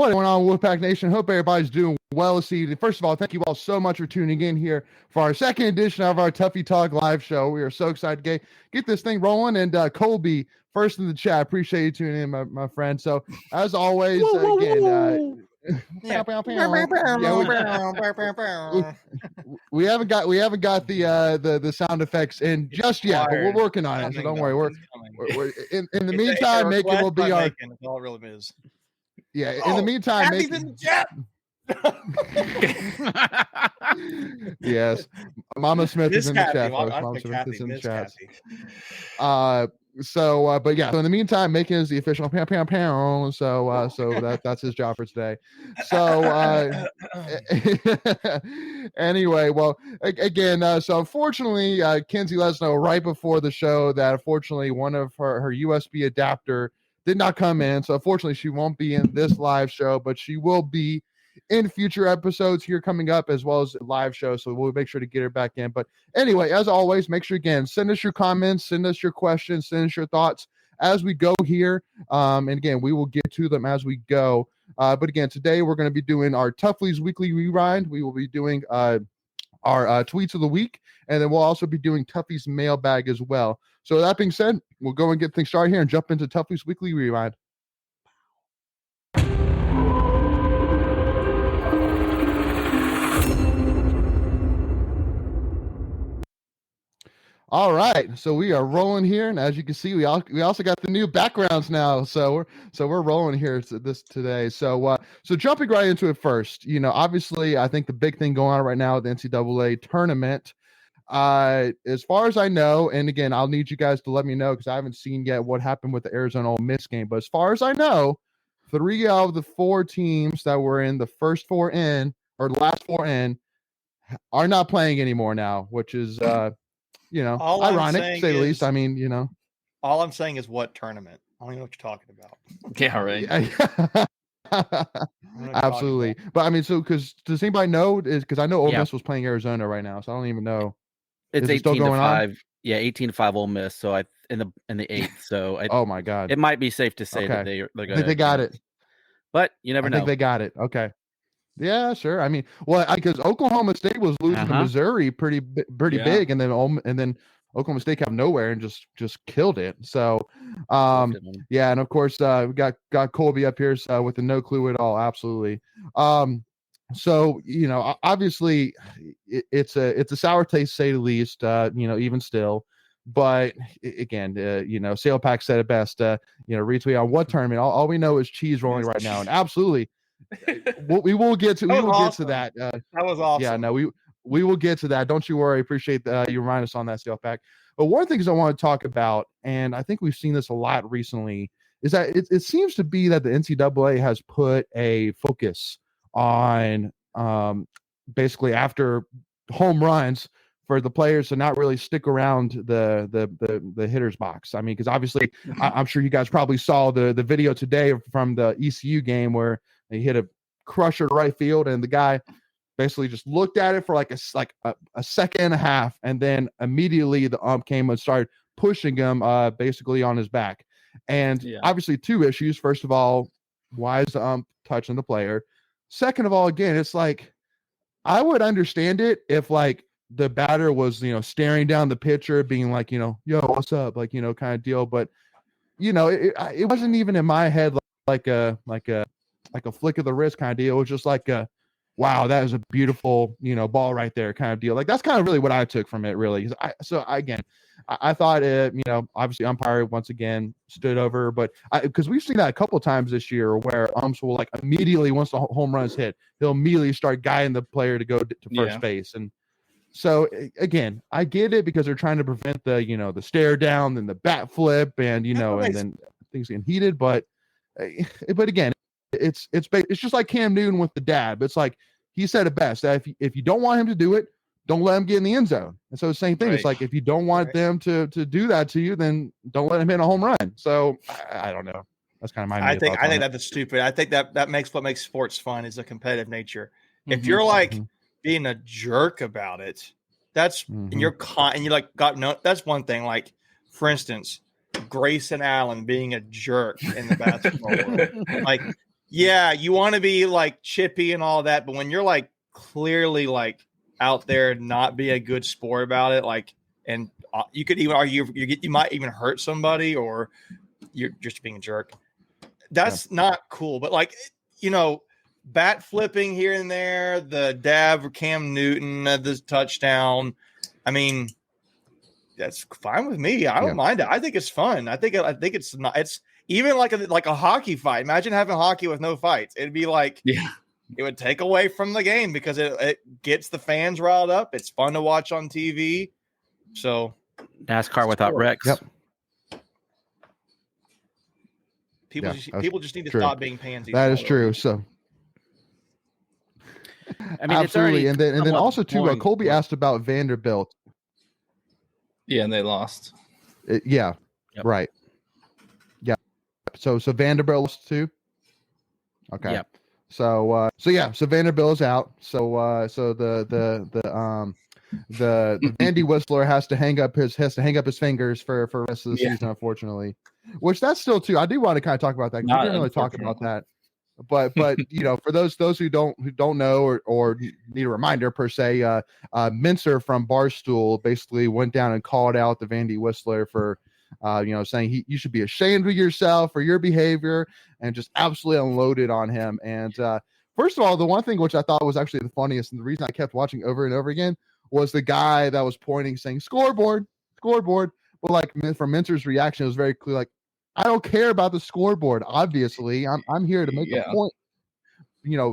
What's going on, Wolfpack Nation? Hope everybody's doing well this evening. First of all, thank you all so much for tuning in here for our second edition of our Tuffy Talk live show. We are so excited to get this thing rolling. And Colby, first in the chat, appreciate you tuning in, my friend. So as always, we haven't got the sound effects in just yet, but we're working on it. So don't worry. We're in the meantime, Macon will be our. That's all it really is. Yeah. In the meantime, Kathy's in the chat. Yes, Mama Smith is in the chat, folks. Mama Smith is in the chat. But yeah, so in the meantime, Macon is the official pound. So that's his job for today. So anyway, well, again, so unfortunately, Kenzie let us know right before the show that unfortunately one of her USB adapter did not come in. So unfortunately, she won't be in this live show, but she will be in future episodes here coming up, as well as live shows. So we'll make sure to get her back in. But anyway, as always, make sure, again, send us your comments, send us your questions, send us your thoughts as we go here. And again, we will get to them as we go. But again, today we're going to be doing our Tuffy's Weekly Rewind. We will be doing our tweets of the week, and then we'll also be doing Tuffy's mailbag as well. So that being said, we'll go and get things started here and jump into Tuffy's Weekly Rewind. All right, so we are rolling here, and as you can see, we also got the new backgrounds now. So we're rolling here today. So jumping right into it first, obviously, I think the big thing going on right now with the NCAA tournament, as far as I know, and again, I'll need you guys to let me know because I haven't seen yet what happened with the Arizona Ole Miss game. But as far as I know, 3 out of the 4 teams that were in the first 4 in or the last 4 in are not playing anymore now, which is ironic to say the least. I mean, all I'm saying is what tournament? I don't even know what you're talking about. Yeah, right. Absolutely. But I mean, so does anybody know? Because I know Ole Miss was playing Arizona right now, so I don't even know. It's 18-5. Yeah, 18-5 Ole Miss. So in the 8th. So oh my God, it might be safe to say that they're I think they got it, but you never know. I think they got it. Okay. Yeah, sure. I mean, because Oklahoma State was losing to Missouri pretty big, and then Oklahoma State came nowhere and just killed it. So, yeah, and of course we got Colby up here with the no clue at all. Absolutely. So obviously it's a sour taste, to say the least. Even still. But again, Sailpack said it best. Retweet on what tournament? All we know is cheese rolling right now, and absolutely. we will get to that. That was awesome. Yeah, no, we will get to that. Don't you worry. Appreciate you remind us on that, Sailpack. But one of the things I want to talk about, and I think we've seen this a lot recently, is that it seems to be that the NCAA has put a focus on basically after home runs for the players to not really stick around the hitter's box. I mean, because obviously I'm sure you guys probably saw the video today from the ECU game where they hit a crusher to right field, and the guy basically just looked at it for like a second and a half, and then immediately the ump came and started pushing him basically on his back. And obviously 2 issues. First of all, why is the ump touching the player? Second of all, again, it's like I would understand it if like the batter was staring down the pitcher, being like yo, what's up, like kind of deal. But it wasn't even in my head like a flick of the wrist kind of deal. It was just like wow, that is a beautiful ball right there kind of deal. Like that's kind of really what I took from it, really. I thought obviously umpire once again stood over, but because we've seen that a couple of times this year where umps will like immediately, once the home run is hit, he'll immediately start guiding the player to go to first base. And so again, I get it because they're trying to prevent the stare down and the bat flip and and then things getting heated. But again, it's just like Cam Newton with the dab. It's like he said it best that if you don't want him to do it, don't let him get in the end zone. And so the same thing. Right. It's like if you don't want them to do that to you, then don't let him hit a home run. So I don't know. That's kind of my. I think that's stupid. I think that makes what makes sports fun is a competitive nature. If you're like being a jerk about it, that's and you're that's one thing. Like for instance, Grayson Allen being a jerk in the basketball world. Like Yeah, you want to be like chippy and all that, but when you're like clearly like out there not be a good sport about it, like, and you could even argue you might even hurt somebody, or you're just being a jerk. That's not cool. But like, bat flipping here and there, the dab for Cam Newton, the touchdown. I mean, that's fine with me. I don't mind it. I think it's fun. I think it's not. It's even like a hockey fight. Imagine having hockey with no fights. It'd be like, it would take away from the game because it gets the fans riled up. It's fun to watch on TV. So NASCAR without wrecks. Yep. People just need to stop being pansies. That is true. So, I mean, absolutely. And then also too, Colby asked about Vanderbilt. Yeah, and they lost. Right. Yeah. So Vanderbilt lost too. Okay. Yep. So Vanderbilt is out. So the Vandy Whistler has to hang up his fingers for the rest of the season, unfortunately. Which that's still too. I do want to kind of talk about that. We didn't really talk about that. But for those who don't know or need a reminder per se, Mincer from Barstool basically went down and called out the Vandy Whistler for saying you should be ashamed of yourself for your behavior, and just absolutely unloaded on him. And first of all, the one thing which I thought was actually the funniest, and the reason I kept watching over and over again, was the guy that was pointing saying scoreboard. But like from Mincer's reaction, it was very clear, like, I don't care about the scoreboard. Obviously, I'm here to make a point,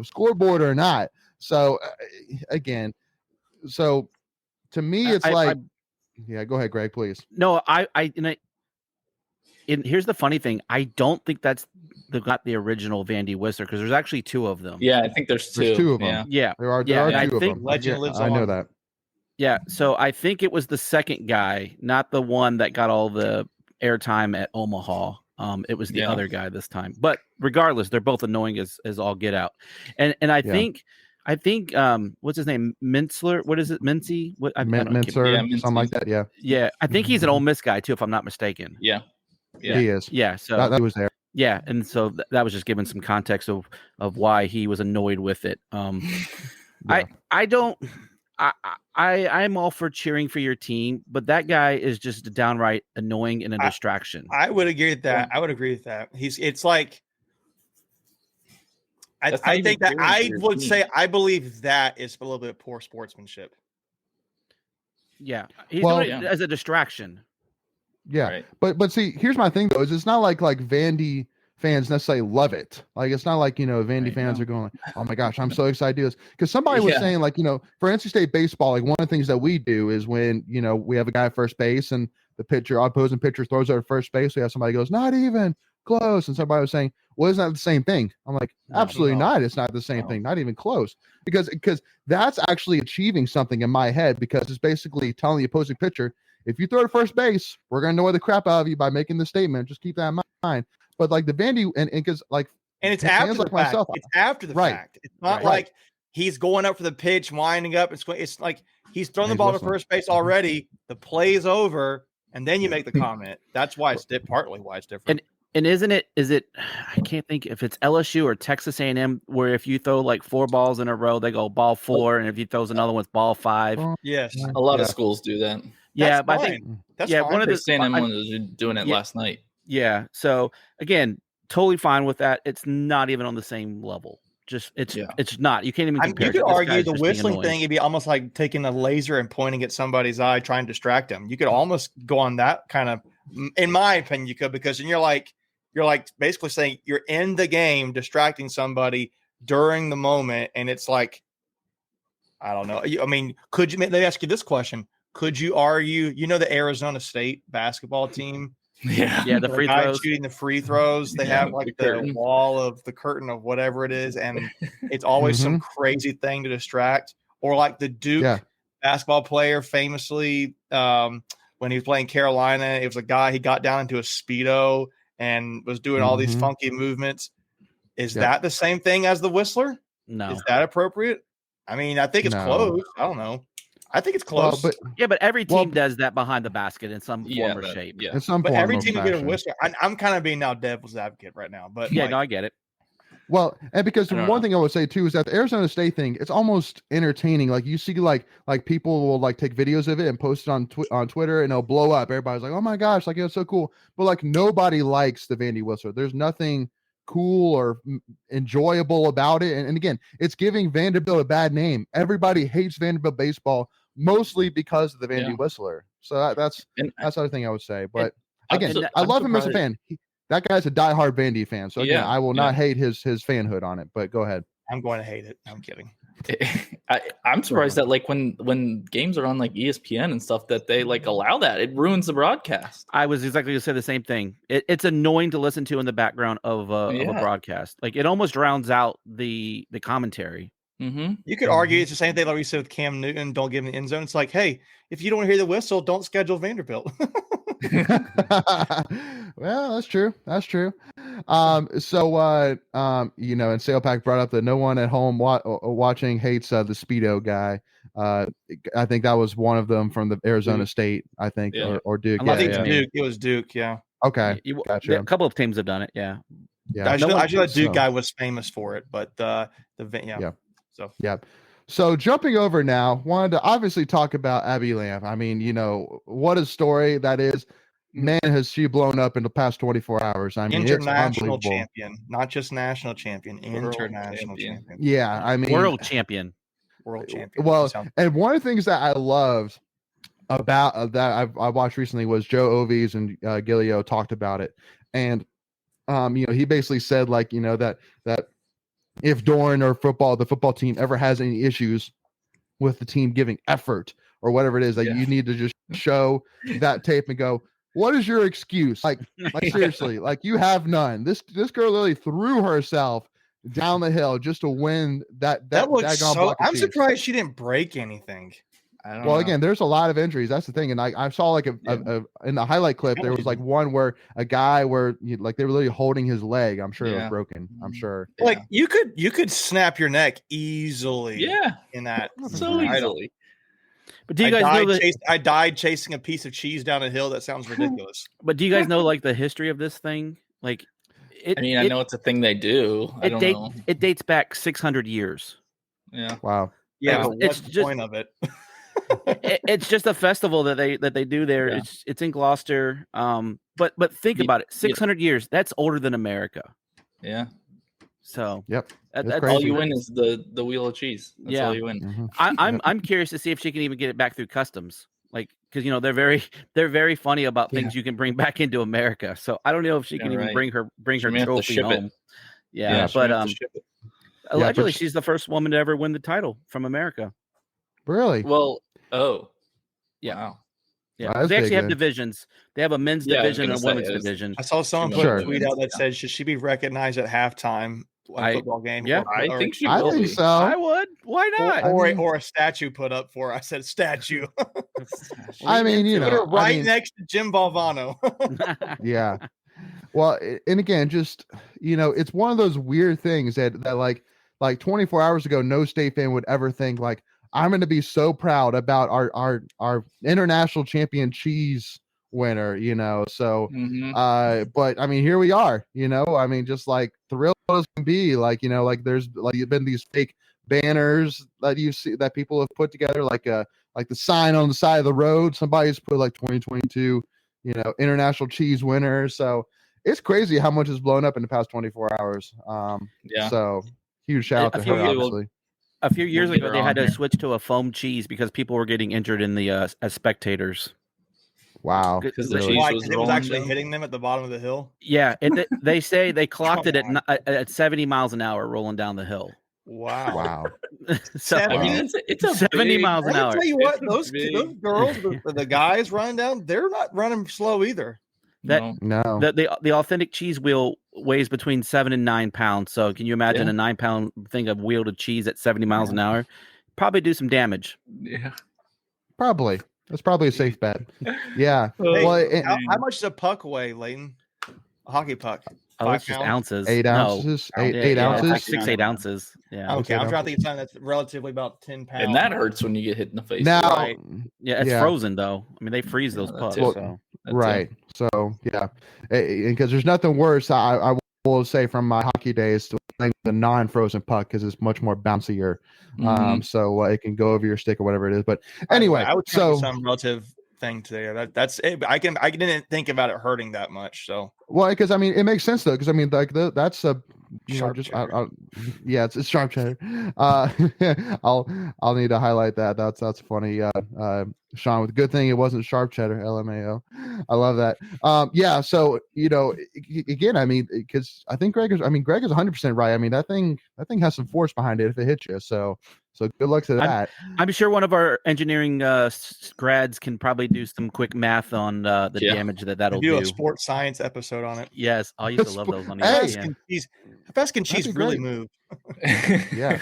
scoreboard or not. So again, to me, it's go ahead, Greg, please. No, here's the funny thing. I don't think that's not the original Vandy Whistler, because there's actually two of them. Yeah, I think there's two. There's two of them. Yeah. There are two of them. Legend lives I on. know that. Yeah, so I think it was the second guy, not the one that got all the airtime at Omaha. It was the other guy this time. But regardless, they're both annoying as all get out. And I think what's his name? Mintzler? What is it? Mincy? What? Mincer, something like that. Yeah. Yeah, I think he's an Ole Miss guy too, if I'm not mistaken. Yeah. He is. Yeah, so that was there. Yeah, and so that was just giving some context of why he was annoyed with it. I'm all for cheering for your team, but that guy is just downright annoying and a distraction. I would agree with that. I would agree with that. It's like, I think that I would say I believe that is a little bit of poor sportsmanship. Yeah, he's doing it as a distraction. Yeah, right. But see, here's my thing though: is it's not like Vandy fans necessarily love it. Like, it's not like Vandy fans are going like, oh my gosh, I'm so excited to do this. Because somebody was saying, like, for NC State baseball, like, one of the things that we do is when we have a guy at first base and the opposing pitcher throws over first base, we have somebody goes, not even close, and somebody was saying, well, isn't that the same thing? I'm like, absolutely not. It's not the same thing, not even close. Because that's actually achieving something in my head, because it's basically telling the opposing pitcher, if you throw to first base, we're gonna annoy the crap out of you by making the statement. Just keep that in mind. But like the Vandy, and because like, and it's after the fact. Myself, it's after the fact. It's not like he's going up for the pitch, winding up. It's like he's thrown the ball to first base already. The play's over, and then you make the comment. That's why it's partly why it's different. And is it? I can't think if it's LSU or Texas A&M, where if you throw like 4 balls in a row, they go ball 4, and if you throws another one, it's ball 5. Yes, a lot of schools do that. Yeah, but I think that's fine. One of the A&M ones was doing it last night. Yeah. So again, totally fine with that. It's not even on the same level. Just it's not. You can't even compare. You could argue the whistling thing would be almost like taking a laser and pointing at somebody's eye, trying to distract them. You could almost go on that kind of, in my opinion, you could, because then you're like basically saying you're in the game, distracting somebody during the moment, and it's like, I don't know. I mean, let me ask you this question. Could you argue, the Arizona State basketball team? Yeah, the free throws, shooting the free throws. They have like the wall of the curtain of whatever it is, and it's always some crazy thing to distract. Or like the Duke basketball player, famously, when he was playing Carolina, it was a guy, he got down into a Speedo and was doing all these funky movements. Is that the same thing as the Whistler? No. Is that appropriate? I mean, I think it's close. I don't know. I think it's close. But every team does that behind the basket in some form or shape. Yeah, in some but form every team fashion. you get a Whistler. I'm kind of being now devil's advocate right now, but no, I get it. Well, and because I don't one know. thing I would say too is that the Arizona State thing, it's almost entertaining. Like you see, like people will like take videos of it and post it on Twitter, and it'll blow up. Everybody's like, "Oh my gosh, like it's so cool!" But like nobody likes the Vandy Whistler. There's nothing cool or enjoyable about it. And again, it's giving Vanderbilt a bad name. Everybody hates Vanderbilt baseball mostly because of the Vandy Whistler. So that's the other thing I would say. But again, I love him as a fan. That guy's a diehard Vandy fan. So again, I will not hate his fanhood on it, but go ahead. I'm going to hate it. I'm kidding. I'm surprised that like when games are on like ESPN and stuff that they like allow that. It ruins the broadcast. I was exactly going to say the same thing. It's annoying to listen to in the background of a broadcast. Like it almost drowns out the commentary. Mm-hmm. You could argue it's the same thing like we said with Cam Newton. Don't give him the end zone. It's like, hey, if you don't want to hear the whistle, don't schedule Vanderbilt. Well, that's true. That's true. So you know, and Salepack brought up that no one at home watching hates the Speedo guy. I think that was one of them from the Arizona State, I think, or Duke. I think Duke. It was Duke. Yeah. Okay. Gotcha. A couple of teams have done it. Yeah. Yeah. I know the Duke guy was famous for it, but So jumping over now, wanted to obviously talk about Abby Lamb. I mean, you know, what a story that is. Man, has she blown up in the past 24 hours. I mean, international champion, not just national champion, international champion. Yeah, I mean, world champion. Well, and one of the things that I loved about that I watched recently was Joe Ovies and Gilio talked about it. And, you know, he basically said like, you know, that if Doran or the football team ever has any issues with the team giving effort or whatever it is, that you need to just show that tape and go, what is your excuse? Like seriously, like you have none. This girl literally threw herself down the hill just to win that looks so. I'm surprised she didn't break anything. Well, again, there's a lot of injuries. That's the thing. And I saw like a in the highlight clip, there was like one where a guy like they were literally holding his leg. I'm sure it was broken. I'm sure. Like you could snap your neck easily. Yeah. In that so easily. But do you guys know that I died chasing a piece of cheese down a hill? That sounds ridiculous. But do you guys know like the history of this thing? Like, I know it's a thing they do. I don't know. It dates back 600 years. Yeah. Wow. Yeah. But what's the point of it? It's just a festival that they do there. Yeah. It's in Gloucester. But think about it. 600 years. That's older than America. Yeah. So yep. That's all you win is the wheel of cheese. That's all you win. Mm-hmm. I'm curious to see if she can even get it back through customs. Like, because you know they're very funny about things you can bring back into America. So I don't know if she can even bring her trophy home. Yeah, but allegedly she's the first woman to ever win the title from America. Really? Well, yeah. Wow. Yeah, they actually have divisions. They have a men's division and a women's division. I saw someone put a tweet out that said, "Should she be recognized at halftime a football game?" Yeah, I think she will. I think so. I would. Why not? Or a statue put up for her. I said statue. I mean, you know, next to Jim Valvano. Yeah. Well, and again, just you know, it's one of those weird things that like 24 hours ago, no State fan would ever think like, I'm going to be so proud about our international champion cheese winner, you know. So, but I mean, here we are, you know. I mean, just like thrilled as can be, like you know, like there's like been these fake banners that you see that people have put together, like the sign on the side of the road. Somebody's put like 2022, you know, international cheese winner. So it's crazy how much has blown up in the past 24 hours. So huge shout out to her, obviously. A few years ago, they had to switch to a foam cheese because people were getting injured in the as spectators. Wow, because it was actually hitting them at the bottom of the hill. Yeah, they say they clocked it at 70 miles an hour rolling down the hill. Wow. So, I mean, it's a 70 miles an hour. I tell you what, those girls, the guys running down, they're not running slow either. No. The authentic cheese wheel weighs between 7 and 9 pounds. So can you imagine a 9-pound thing of wheeled cheese at 70 miles an hour? Probably do some damage. Yeah, probably. That's probably a safe bet. Yeah. Hey, how much does a puck weigh, Leighton? A hockey puck? Oh, it's just ounces. 8 ounces. No. 8 ounces. Like 6-8 ounces. Yeah. Okay, I'm trying to think of something that's relatively about 10 pounds. And that hurts when you get hit in the face. Now, yeah, it's frozen though. I mean, they freeze those pucks. Right. So yeah, because there's nothing worse. I will say from my hockey days to playing the non-frozen puck because it's much more bouncier. So it can go over your stick or whatever it is. But anyway, I would tell you some relative thing today. That's it. I didn't think about it hurting that much. So well, because I mean, it makes sense though. Because I mean, like that's a yeah, it's sharp cheddar. I'll need to highlight that. That's funny. Sean, with good thing it wasn't sharp cheddar. LMAO. I love that. Yeah. So again, I mean, because I think Greg is 100% right. I mean, that thing has some force behind it if it hits you. So good luck to that. I'm sure one of our engineering grads can probably do some quick math on the damage that'll do. A sports science episode on it. Yes, I used to love those on ESPN. How fast can cheese really move? Yeah.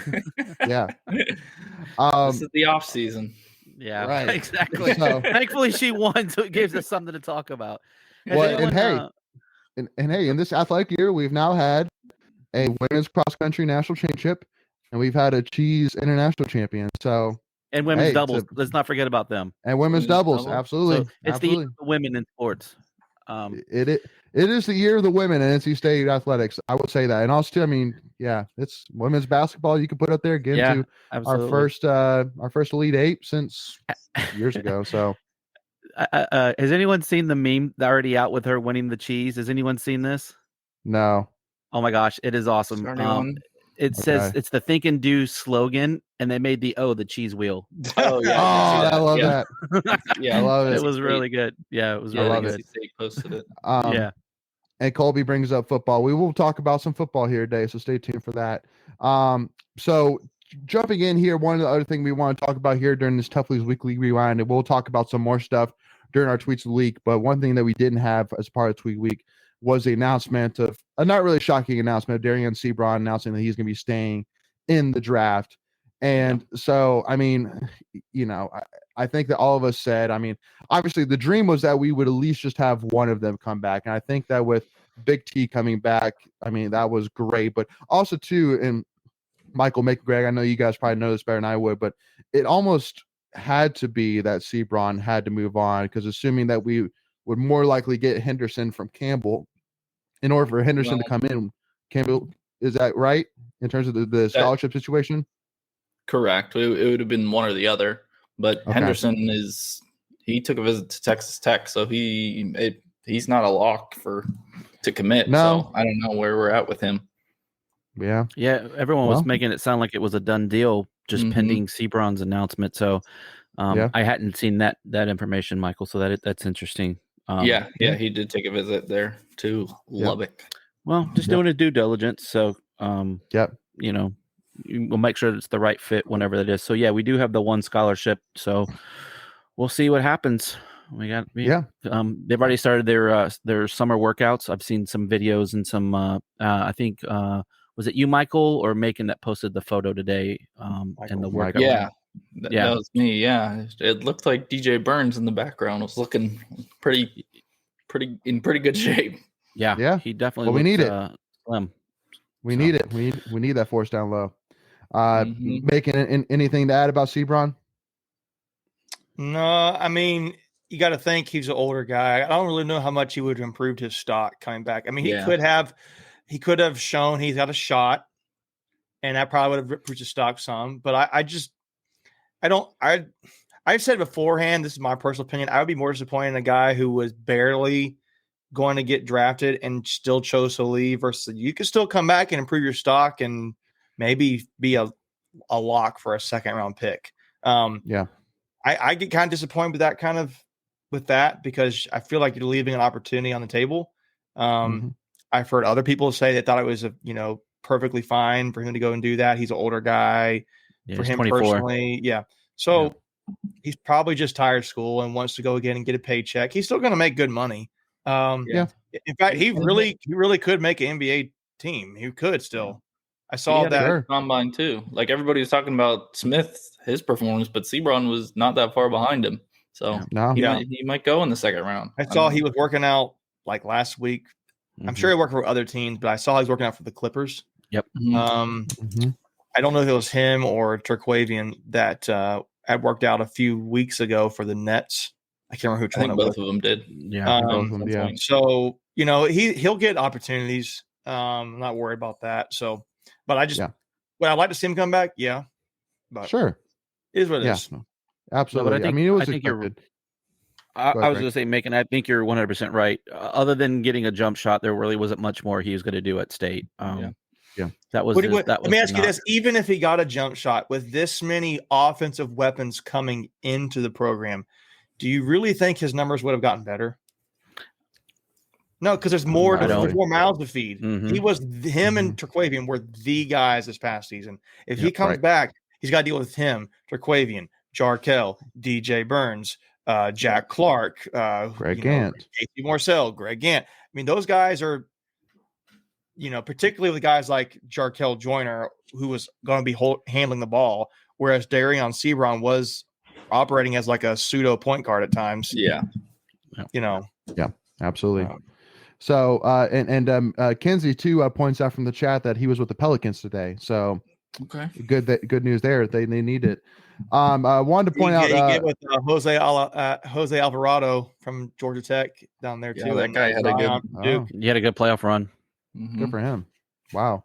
This is the off season. Yeah, right. Exactly. So, thankfully, she won, so it gives us something to talk about. And hey, in this athletic year, we've now had a women's cross country national championship, and we've had a cheese international champion. So and women's doubles. Let's not forget about them. And women's doubles. Absolutely. So it's the year of the women in sports. It is the year of the women in NC State athletics. I would say that. And also, I mean, yeah, it's women's basketball. You can put up there again to our first Elite Eight since years ago. So, has anyone seen the meme already out with her winning the cheese? Has anyone seen this? No. Oh my gosh, it is awesome. It says it's the Think and Do slogan, and they made the cheese wheel. Oh yeah, I love that. Yeah, I love it. It was really good. Yeah, it was really good. They posted it. Yeah. And Colby brings up football. We will talk about some football here today, so stay tuned for that. So jumping in here, one of the other things we want to talk about here during this Tuffy's Weekly Rewind, and we'll talk about some more stuff during our Tweets of the Week. But one thing that we didn't have as part of Tweet Week was the announcement of a not really shocking announcement of Darian Sebron announcing that he's going to be staying in the draft. And so, I mean, I think that all of us said, I mean, obviously the dream was that we would at least just have one of them come back. And I think that with Big T coming back, I mean, that was great. But also too, and Michael, Mick, Greg, I know you guys probably know this better than I would, but it almost had to be that Sebron had to move on, because assuming that we would more likely get Henderson from Campbell in order for Henderson to come in. Campbell, is that right in terms of the scholarship situation? Correct. It would have been one or the other. But Henderson he took a visit to Texas Tech, so he's not a lock to commit. No. So I don't know where we're at with him. Yeah. Yeah. Everyone was making it sound like it was a done deal, just pending Sebron's announcement. So I hadn't seen that information, Michael. So that's interesting. He did take a visit there to Lubbock. Well, just doing his due diligence. So we'll make sure it's the right fit whenever that is. So yeah, we do have the one scholarship. So we'll see what happens. They've already started their summer workouts. I've seen some videos and some I think was it you, Michael, or Macon, that posted the photo today and the workout? Yeah. That was me. Yeah, it looked like DJ Burns in the background. Was looking pretty good shape. Yeah. He definitely. Well, we need it. Slim. We need it. We need that force down low. Making anything to add about Sebron? No, I mean, you got to think he's an older guy. I don't really know how much he would have improved his stock coming back. I mean, he could have shown he's got a shot, and that probably would have improved his stock some. But I've said beforehand, this is my personal opinion, I would be more disappointed in a guy who was barely going to get drafted and still chose to leave versus you could still come back and improve your stock and maybe be a lock for a second round pick. I get kind of disappointed with that because I feel like you're leaving an opportunity on the table. I've heard other people say they thought it was perfectly fine for him to go and do that. He's an older guy. For him 24. Personally. Yeah. So he's probably just tired of school and wants to go again and get a paycheck. He's still going to make good money. In fact, he really could make an NBA team. He could still. I saw that combine too. Like everybody was talking about Smith, his performance, but Sebron was not that far behind him. So he might go in the second round. I saw he was working out like last week. I'm sure he worked for other teams, but I saw he was working out for the Clippers. Yep. I don't know if it was him or Turquavian that had worked out a few weeks ago for the Nets. I can't remember which one. Both of them did. Yeah. So he'll get opportunities. I'm not worried about that. So, but I just Yeah. would I like to see him come back? Yeah, but Sure. it is what it Yeah. is. Absolutely. I mean, it was think you're. expected. I Go ahead, was Greg. going to say, Macon, I think you're 100% right. Other than getting a jump shot, there really wasn't much more he was going to do at State. Yeah. That was. Let me ask you this: even if he got a jump shot with this many offensive weapons coming into the program, do you really think his numbers would have gotten better? No, because there's more mouths to feed. Mm-hmm. Him and Terquavian were the guys this past season. If he comes back, he's got to deal with him, Terquavian, Jarkel, DJ Burns, Jack Clark, Greg Gant, Casey Morcell, Greg Gant. I mean, those guys are, particularly with guys like Jarkel Joyner, who was going to be handling the ball, whereas Darion Sebron was operating as like a pseudo point guard at times. Yeah. Yeah, absolutely. So, Kenzie too points out from the chat that he was with the Pelicans today. So, okay, good news there. They need it. I wanted to point out he gave with Jose Alvarado from Georgia Tech down there too. That guy had he had a good playoff run. Mm-hmm. Good for him. Wow.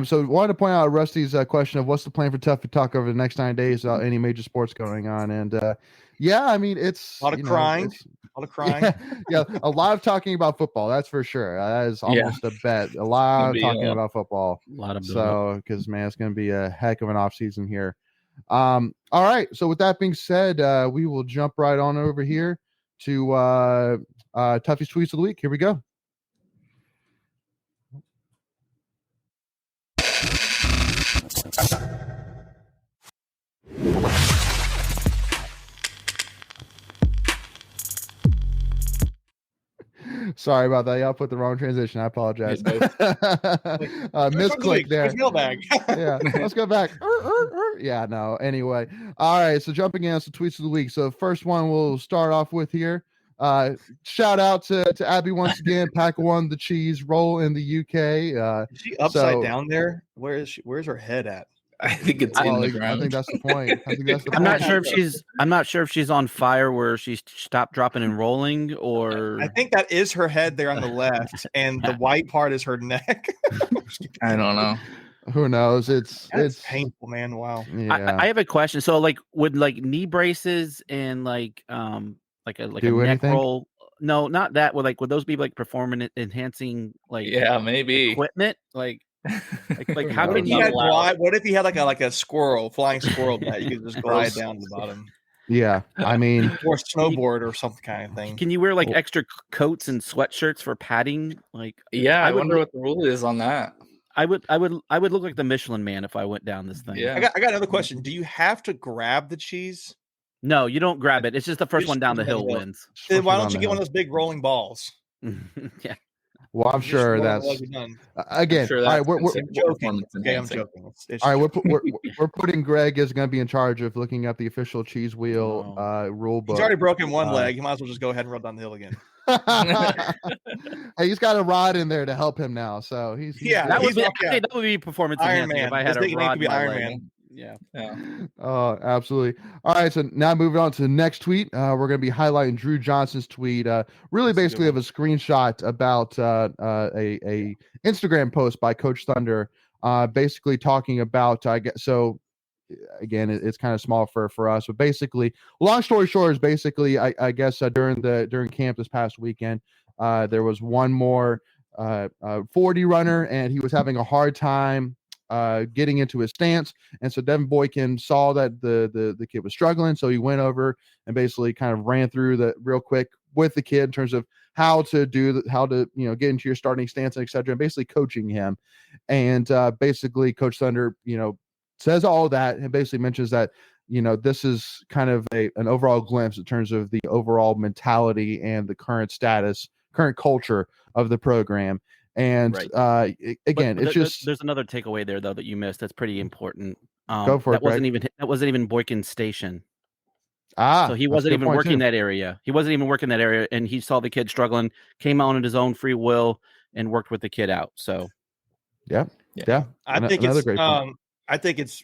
So wanted to point out Rusty's question of what's the plan for Tuffy Talk over the next 9 days without any major sports going on. And I mean, it's a lot of crying. Yeah, a lot of talking about football. That's for sure. That is almost a bet. A lot of talking about football. A lot of because man, it's going to be a heck of an off season here. All right. So with that being said, we will jump right on over here to Tuffy's tweets of the week. Here we go. Sorry about that. Y'all put the wrong transition. I apologize. Misclick there. Yeah, let's go back. Yeah, no. Anyway, all right. So jumping in, some tweets of the week. So first one we'll start off with here. Shout out to Abby once again. Pack won the cheese roll in the UK. Is she upside down there? Where's her head at? I think it's in the ground. I think that's the point. I'm not sure if she's on fire where she's stopped dropping and rolling, or I think that is her head there on the left, and the white part is her neck. I don't know. Who knows? It's painful, man. Wow. Yeah. I have a question. So like would like knee braces and like a neck roll? No, not that. Would those be like performance enhancing maybe equipment? Like how can you? What if he had like a flying squirrel that you could just glide down to the bottom? Yeah, I mean, or snowboard or some kind of thing. Can you wear like extra coats and sweatshirts for padding? I wonder what the rule is on that. I would look like the Michelin Man if I went down this thing. Yeah. I got another question. Do you have to grab the cheese? No, you don't grab it. It's just the first one down the hill wins. Then why don't you get one of those big rolling balls? Yeah. Well, I'm sure that's again. All right, we're joking. Okay, I'm joking. All right, we're putting Greg is going to be in charge of looking up the official cheese wheel rule book. He's already broken one leg. He might as well just go ahead and run down the hill again. Hey, he's got a rod in there to help him now, so he's that would be performance Iron Man. If I had a rod. Iron Man. Yeah. Oh, absolutely. All right, so now moving on to the next tweet. We're going to be highlighting Drew Johnson's tweet. Really, basically, of a screenshot about a Instagram post by Coach Thunder, basically talking about. I guess so. Again, it's kind of small for us, but basically, long story short is basically, I guess during camp this past weekend, there was one more 40 runner, and he was having a hard time getting into his stance, and so Devin Boykin saw that the kid was struggling, so he went over and basically kind of ran through the real quick with the kid in terms of how to get into your starting stance and etc. and basically coaching him, and basically Coach Thunder says all that and basically mentions that this is kind of an overall glimpse in terms of the overall mentality and the current culture of the program. And again, there's another takeaway there though that you missed. That's pretty important. Go for it. That wasn't even Boykin's station. So he wasn't even working that area. He wasn't even working that area, and he saw the kid struggling, came on his own free will, and worked with the kid out. So, yeah. I think it's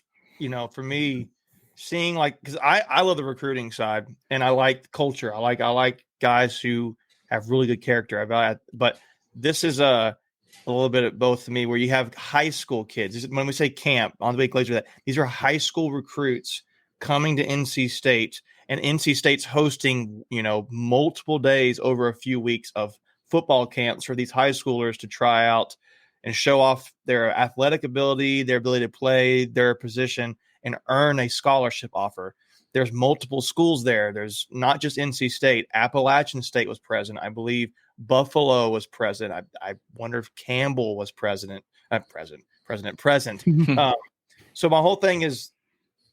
for me, seeing because I love the recruiting side and I like the culture. I like guys who have really good character. But this is a little bit of both to me, where you have high school kids. When we say camp, on the week later, that these are high school recruits coming to NC State, and NC State's hosting, multiple days over a few weeks of football camps for these high schoolers to try out and show off their athletic ability, their ability to play their position, and earn a scholarship offer. There's multiple schools there. There's not just NC State. Appalachian State was present. I believe Buffalo was present. I wonder if Campbell was present. So my whole thing is,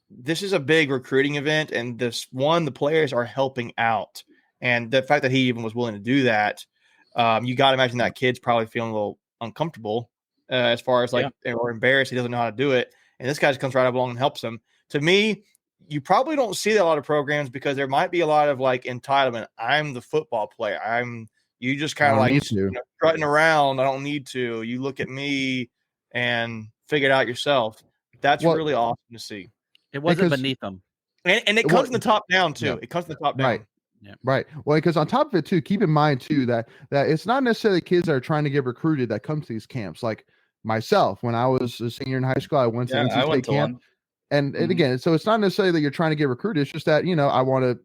this is a big recruiting event, and the players are helping out. And the fact that he even was willing to do that, you got to imagine that kid's probably feeling a little uncomfortable as far as or embarrassed. He doesn't know how to do it. And this guy just comes right up along and helps him. To me, you probably don't see that a lot of programs, because there might be a lot of entitlement. I'm the football player. You just kind of strutting around. I don't need to. You look at me and figure it out yourself. That's really awesome to see. It wasn't beneath them. And it comes from the top down too. Yeah. It comes from the top down. Right. Yeah. Right. Well, because on top of it too, keep in mind too that it's not necessarily kids that are trying to get recruited that come to these camps. Like myself, when I was a senior in high school, I went to NC State camp. One. And again, so it's not necessarily that you're trying to get recruited. It's just that, I want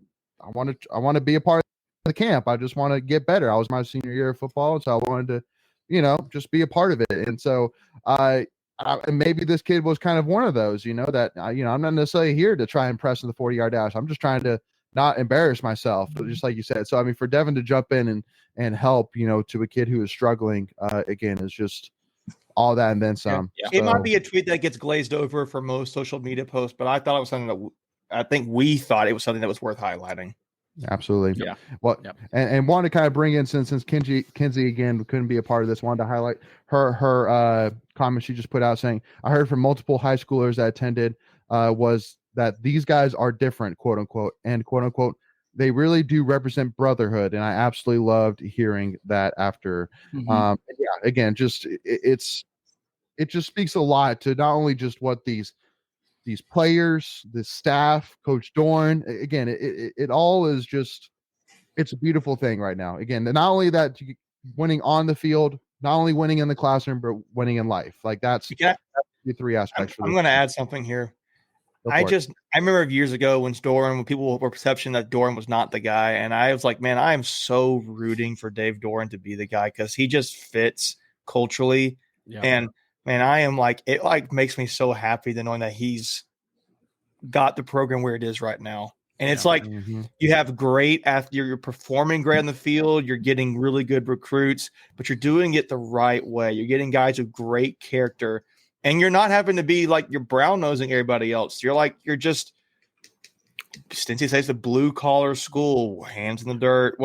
to be a part of the camp. I just want to get better. I was my senior year of football, and so I wanted to, just be a part of it. And so and maybe this kid was kind of one of those, that I'm not necessarily here to try and press in the 40-yard dash. I'm just trying to not embarrass myself, but just like you said. So I mean, for Devin to jump in and help, to a kid who is struggling, again, is just all that and then some. Yeah. It might be a tweet that gets glazed over for most social media posts, but I thought it was something that I think we thought it was something that was worth highlighting. Absolutely. Yeah. Well, and wanted to kind of bring in, since Kinsey again couldn't be a part of this, wanted to highlight her comment she just put out saying, I heard from multiple high schoolers that attended was that these guys are different, quote unquote, and quote unquote, they really do represent brotherhood. And I absolutely loved hearing that after. Again, just it just speaks a lot to not only just what these players, the staff, Coach Dorn, again, it all is just, it's a beautiful thing right now. Again, not only that winning on the field, not only winning in the classroom, but winning in life. Like that's the three aspects. I'm going to add something here. I remember years ago when people were perception that Doran was not the guy. And I was like, man, I am so rooting for Dave Doran to be the guy, because he just fits culturally. Yeah. And man, I am it makes me so happy to knowing that he's got the program where it is right now. And it's you have great you're performing great on the field. You're getting really good recruits, but you're doing it the right way. You're getting guys with great character, and you're not having to be you're brown nosing everybody else. You're just Stinty says the blue collar school, hands in the dirt.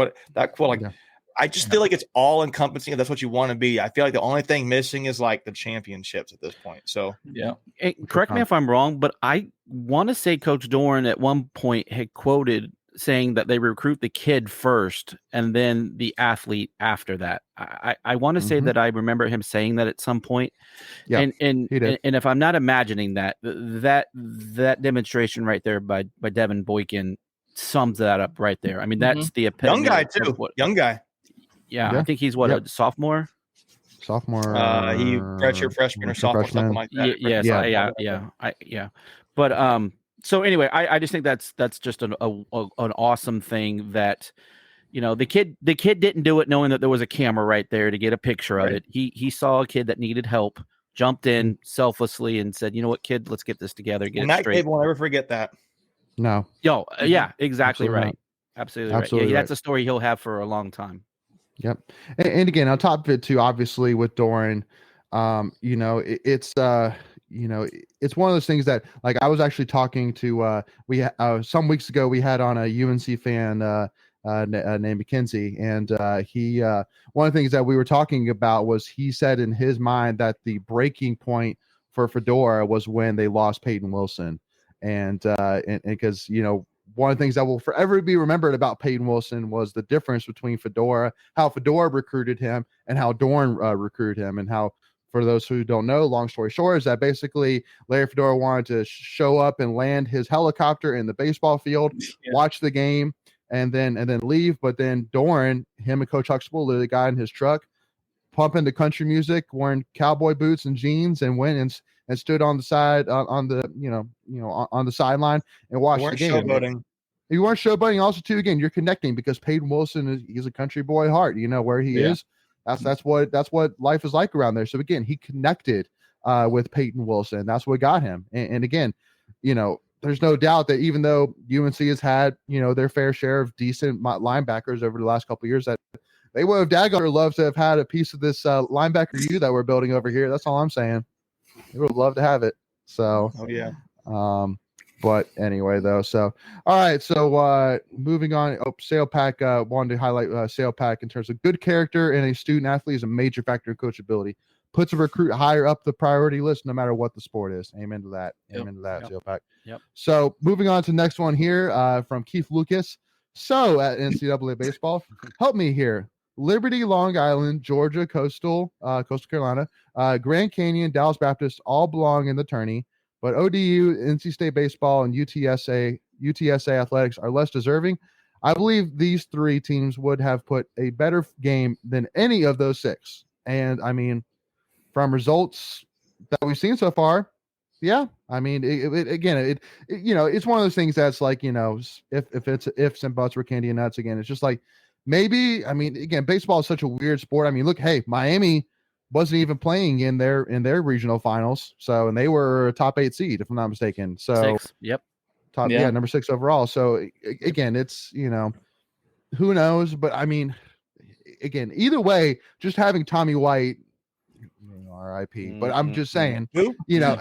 I just feel like it's all encompassing. If that's what you want to be. I feel like the only thing missing is the championships at this point. So correct me if I'm wrong, but I want to say Coach Dorn at one point had quoted saying that they recruit the kid first and then the athlete after that. I want to say that I remember him saying that at some point. Yeah, and if I'm not imagining that demonstration right there by Devin Boykin sums that up right there. I mean, that's the epitome. Young guy too. Young guy. Yeah, I think he's a sophomore. He redshirt freshman or sophomore, something like that. But so anyway, I just think that's just an awesome thing that the kid didn't do it knowing that there was a camera right there to get a picture of it. He saw a kid that needed help, jumped in selflessly, and said, "You know what, kid, let's get this together." Get it straight. Kid won't ever forget that. No. Yeah, exactly right. Not. Absolutely right. Yeah, that's a story he'll have for a long time. Yep. And again, on top of it too, obviously with Doran, it's one of those things that I was actually talking to, some weeks ago, we had on a UNC fan named Mackenzie. And he, one of the things that we were talking about was he said in his mind that the breaking point for Fedora was when they lost Peyton Wilson. And because, one of the things that will forever be remembered about Peyton Wilson was the difference between how Fedora recruited him and how Dorn recruited him. And how, for those who don't know, long story short, is that basically Larry Fedora wanted to show up and land his helicopter in the baseball field, watch the game, and then leave. But then Dorn, him and Coach Huxtable, the guy in his truck, pumping the country music, wearing cowboy boots and jeans, and went and stood on the side on the on the sideline and watched the game. Showboating. You weren't showboating. Also, too, again, you're connecting because Peyton Wilson he's a country boy heart. You know where he is. That's what life is like around there. So again, he connected with Peyton Wilson. That's what got him. And again, there's no doubt that even though UNC has had their fair share of decent linebackers over the last couple of years, that they would have daggone loved to have had a piece of this linebacker U that we're building over here. That's all I'm saying. They would love to have it. So, but anyway, though. So, all right. So, moving on. Sale Pack wanted to highlight Sale Pack in terms of good character and a student athlete is a major factor in coachability. Puts a recruit higher up the priority list, no matter what the sport is. Amen to that. Amen to that, Sale Pack. Yep. So, moving on to the next one here from Keith Lucas. So, at NCAA baseball, help me here. Liberty, Long Island, Georgia, Coastal Carolina, Grand Canyon, Dallas Baptist all belong in the tourney, but ODU, NC State baseball, and UTSA athletics are less deserving. I believe these three teams would have put a better game than any of those six. And I mean, from results that we've seen so far, yeah. I mean, it's one of those things that's like, if it's ifs and buts or candy and nuts again, it's just like, maybe, I mean, again, baseball is such a weird sport. I mean, look, hey, Miami wasn't even playing in their regional finals. So, and they were a top 8 seed, if I'm not mistaken. So, number 6 overall. So, again, it's, who knows? But I mean, again, either way, just having Tommy White, RIP. But I'm just saying, yeah,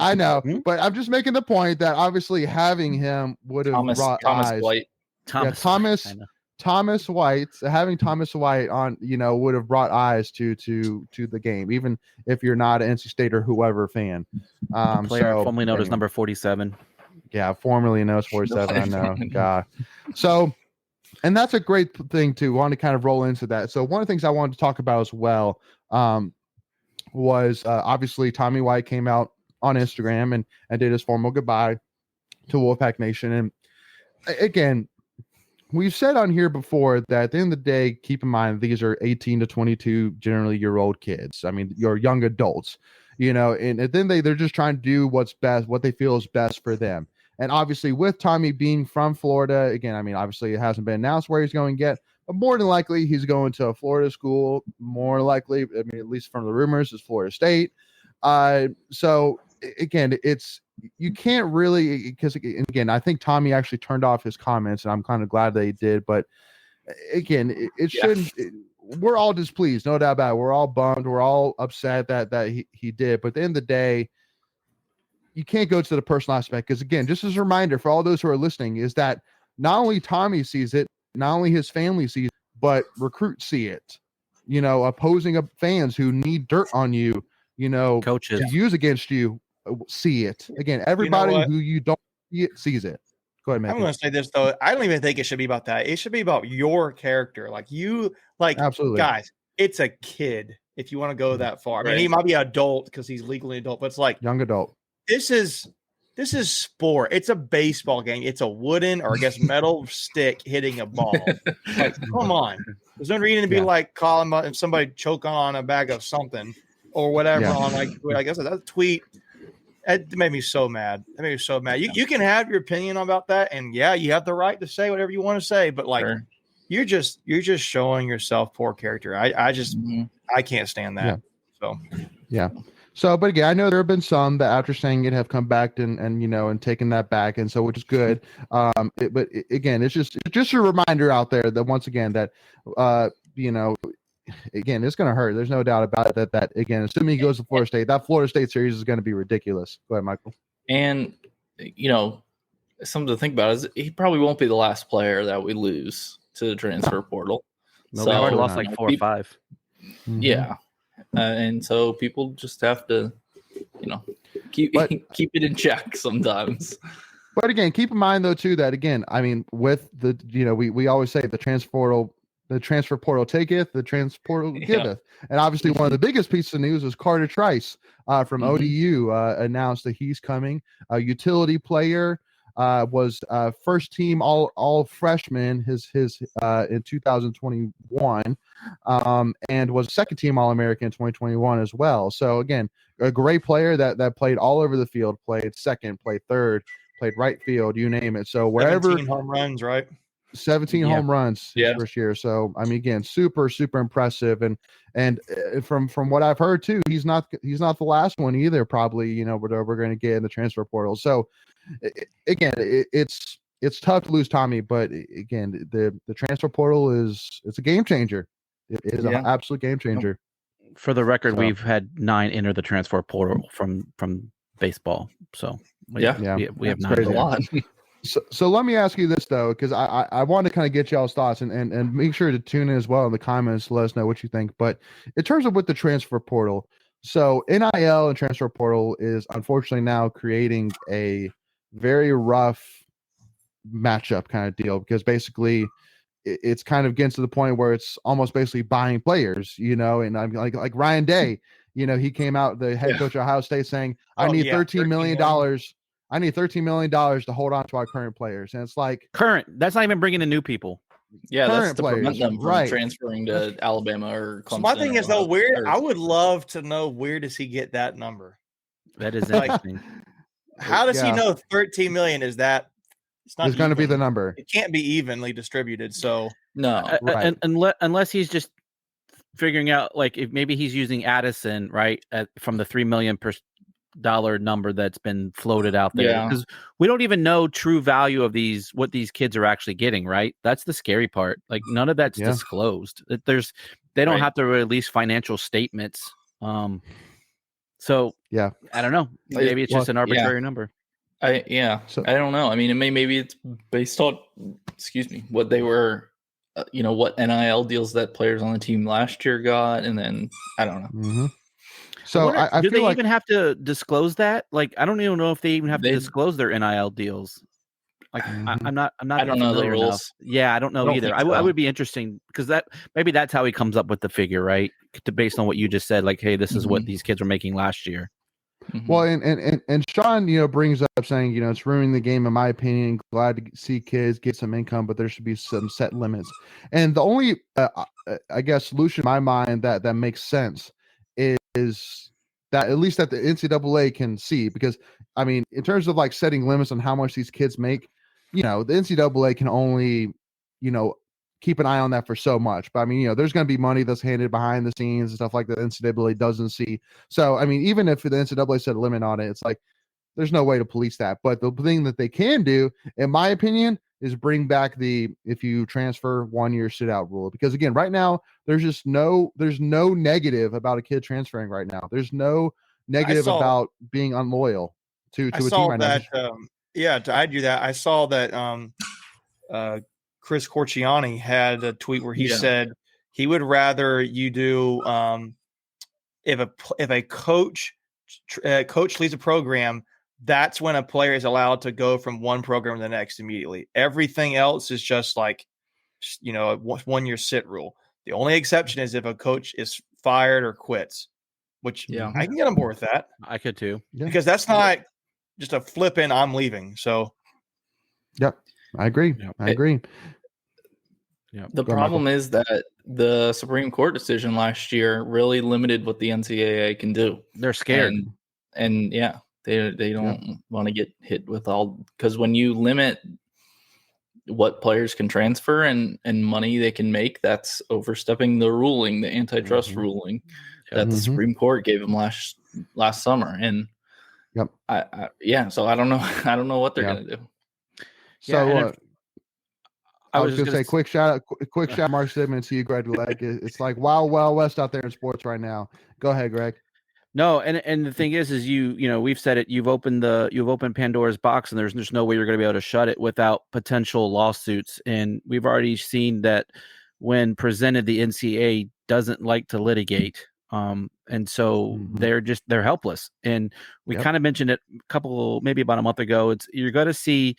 I know. But I'm just making the point that obviously having him would have brought eyes. White. Thomas White, having Thomas White on, would have brought eyes to the game, even if you're not an NC State or whoever fan. Player formerly known as number 47. Yeah, formerly known as 47. I know. God. So, and that's a great thing to want to kind of roll into that. So one of the things I wanted to talk about as well was obviously Tommy White came out on Instagram and did his formal goodbye to Wolfpack Nation. And again, we've said on here before that at the end of the day, keep in mind, these are 18 to 22, generally year-old kids. I mean, you're young adults, and then they're just trying to do what's best, what they feel is best for them. And obviously with Tommy being from Florida, again, I mean, obviously it hasn't been announced where he's going yet, but more than likely he's going to a Florida school. More likely, I mean, at least from the rumors, is Florida State. So again, you can't really, because again, I think Tommy actually turned off his comments, and I'm kind of glad that he did. But again, it shouldn't. We're all displeased, no doubt about it. We're all bummed. We're all upset that he did. But at the end of the day, you can't go to the personal aspect, because again, just as a reminder for all those who are listening, is that not only Tommy sees it, not only his family sees it, but recruits see it. Opposing fans who need dirt on you, coaches to use against you, see it. Again, everybody who you don't see it sees it. Go ahead, man. I'm going to say this, though. I don't even think it should be about that. It should be about your character. Absolutely. Guys, it's a kid, if you want to go that far. I mean, he might be adult because he's legally adult, but it's like young adult. This is sport. It's a baseball game. It's a wooden or I guess metal stick hitting a ball. Come on. There's no reason to be calling if somebody choke on a bag of something or whatever on I guess that tweet. It made me so mad. You can have your opinion about that, and you have the right to say whatever you want to say, but you're just showing yourself poor character. I can't stand that. So, but again, I know there have been some that after saying it have come back and taken that back, and so which is good. But again, it's just a reminder out there that once again that again, it's going to hurt. There's no doubt about it that again, assuming he goes to Florida State, that Florida State series is going to be ridiculous. Go ahead, Michael. And something to think about is he probably won't be the last player that we lose to the transfer portal. No, so, they already lost 4 or 5. Yeah. And so people just have to, keep it in check sometimes. But again, keep in mind though too that again, I mean, with the we always say the transfer portal taketh, the transfer portal giveth, and obviously one of the biggest pieces of news was Carter Trice from ODU announced that he's coming, a utility player. was first team all freshman his in 2021, and was second team All American in 2021 as well. So again, a great player that played all over the field, played second, played third, played right field, you name it. So wherever 17 home runs, right? 17 home runs his Yeah. first year. So I mean, again, super impressive. And from what I've heard too, he's not the last one either. Probably, you know, we're going to get in the transfer portal. So again, it's tough to lose Tommy, but again, the transfer portal it's a game changer. It is an absolute game changer. For the record, we've had 9 enter the transfer portal from baseball. So we have 9. A lot. So let me ask you this though, because I want to kind of get y'all's thoughts and make sure to tune in as well in the comments to let us know what you think. But in terms of with the transfer portal, so NIL and transfer portal is unfortunately now creating a very rough matchup kind of deal, because basically it's kind of getting to the point where it's almost basically buying players, you know. And I'm like Ryan Day, you know, he came out, the head coach of Ohio State, saying, I need $13 million. I need $13 million to hold on to our current players. And it's like that's not even bringing in new people. Yeah, that's to players, prevent them from transferring to Alabama or Clemson. So my thing is though, I would love to know, where does he get that number? That is interesting. How does he know 13 million is that? It's not going to be the number. It can't be evenly distributed. So no, unless he's just figuring out, like, if maybe he's using Addison, right, from the $3 million per dollar number that's been floated out there, because we don't even know true value of what these kids are actually getting, right? That's the scary part. Like, none of that's disclosed. They don't have to release financial statements. So I don't know. Maybe it's just an arbitrary number. I don't know. I mean, maybe it's based on what they were, what NIL deals that players on the team last year got, and then I don't know. Mm-hmm. So I do feel they even have to disclose that? Like, I don't even know if they even have to disclose their NIL deals. Like, I'm not. I don't know the rules. Enough. Yeah, I don't know either. I would be interesting, because maybe that's how he comes up with the figure, right? Based on what you just said, like, hey, this is what these kids were making last year. Mm-hmm. Well, and Sean, you know, brings up saying, you know, it's ruining the game in my opinion. Glad to see kids get some income, but there should be some set limits. And the only, I guess, solution in my mind that makes sense is that at least that the NCAA can see, because I mean, in terms of like setting limits on how much these kids make, you know, the NCAA can only, you know, keep an eye on that for so much. But I mean, you know, there's going to be money that's handed behind the scenes and stuff like that the NCAA doesn't see. So, I mean, even if the NCAA set a limit on it, it's like, there's no way to police that. But the thing that they can do, in my opinion, is bring back if you transfer 1 year sit out rule. Because again, right now, there's no negative about a kid transferring right now. There's no negative about being unloyal to a team right now. To add you that, I saw that Chris Corciani had a tweet where he said he would rather you do if a coach leads a program, that's when a player is allowed to go from one program to the next immediately. Everything else is just like, you know, a 1 year sit rule. The only exception is if a coach is fired or quits, which I can get on board with that. I could too, because that's not just a flip in, I'm leaving. So, yep, I agree. I agree. The problem is that the Supreme Court decision last year really limited what the NCAA can do. They're scared, and they don't want to get hit with all, because when you limit what players can transfer and money they can make, that's overstepping the ruling, the antitrust ruling that the Supreme Court gave them last summer. And so I don't know. I don't know what they're going to do. So I was going to say, quick shout out, Mark Sidman, to you, Greg. Like, it's like wild west out there in sports right now. Go ahead, Greg. No, and the thing is you know, we've said it. You've opened Pandora's box, and there's no way you're going to be able to shut it without potential lawsuits. And we've already seen that when presented, the NCAA doesn't like to litigate, and so they're helpless. And we kind of mentioned it maybe about a month ago. You're going to see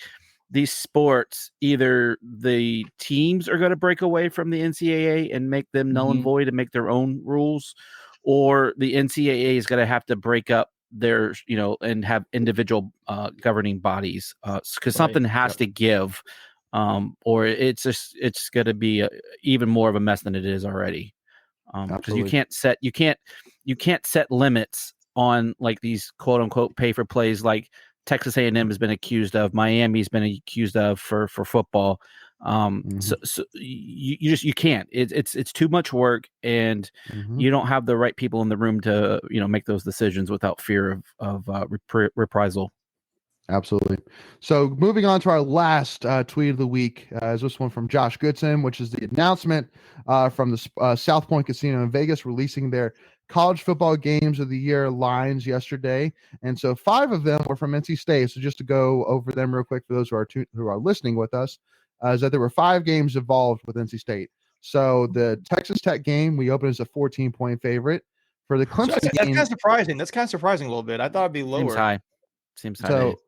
these sports, either the teams are going to break away from the NCAA and make them null and void and make their own rules, or the NCAA is going to have to break up their, and have individual governing bodies, because something has to give, or it's going to be even more of a mess than it is already. Because you can't set limits on like these quote unquote pay for plays like Texas A&M has been accused of, Miami's been accused of for football. So you can't. It's too much work, and you don't have the right people in the room to make those decisions without fear of reprisal. Absolutely. So moving on to our last tweet of the week is this one from Josh Goodson, which is the announcement from the South Point Casino in Vegas releasing their college football games of the year lines yesterday. And so 5 of them were from NC State. So just to go over them real quick for those who are listening with us, is that there were 5 games involved with NC State. So the Texas Tech game, we opened as a 14-point favorite. For the Clemson game, that's kind of surprising. That's kind of surprising a little bit. I thought it'd be lower. Seems high. So,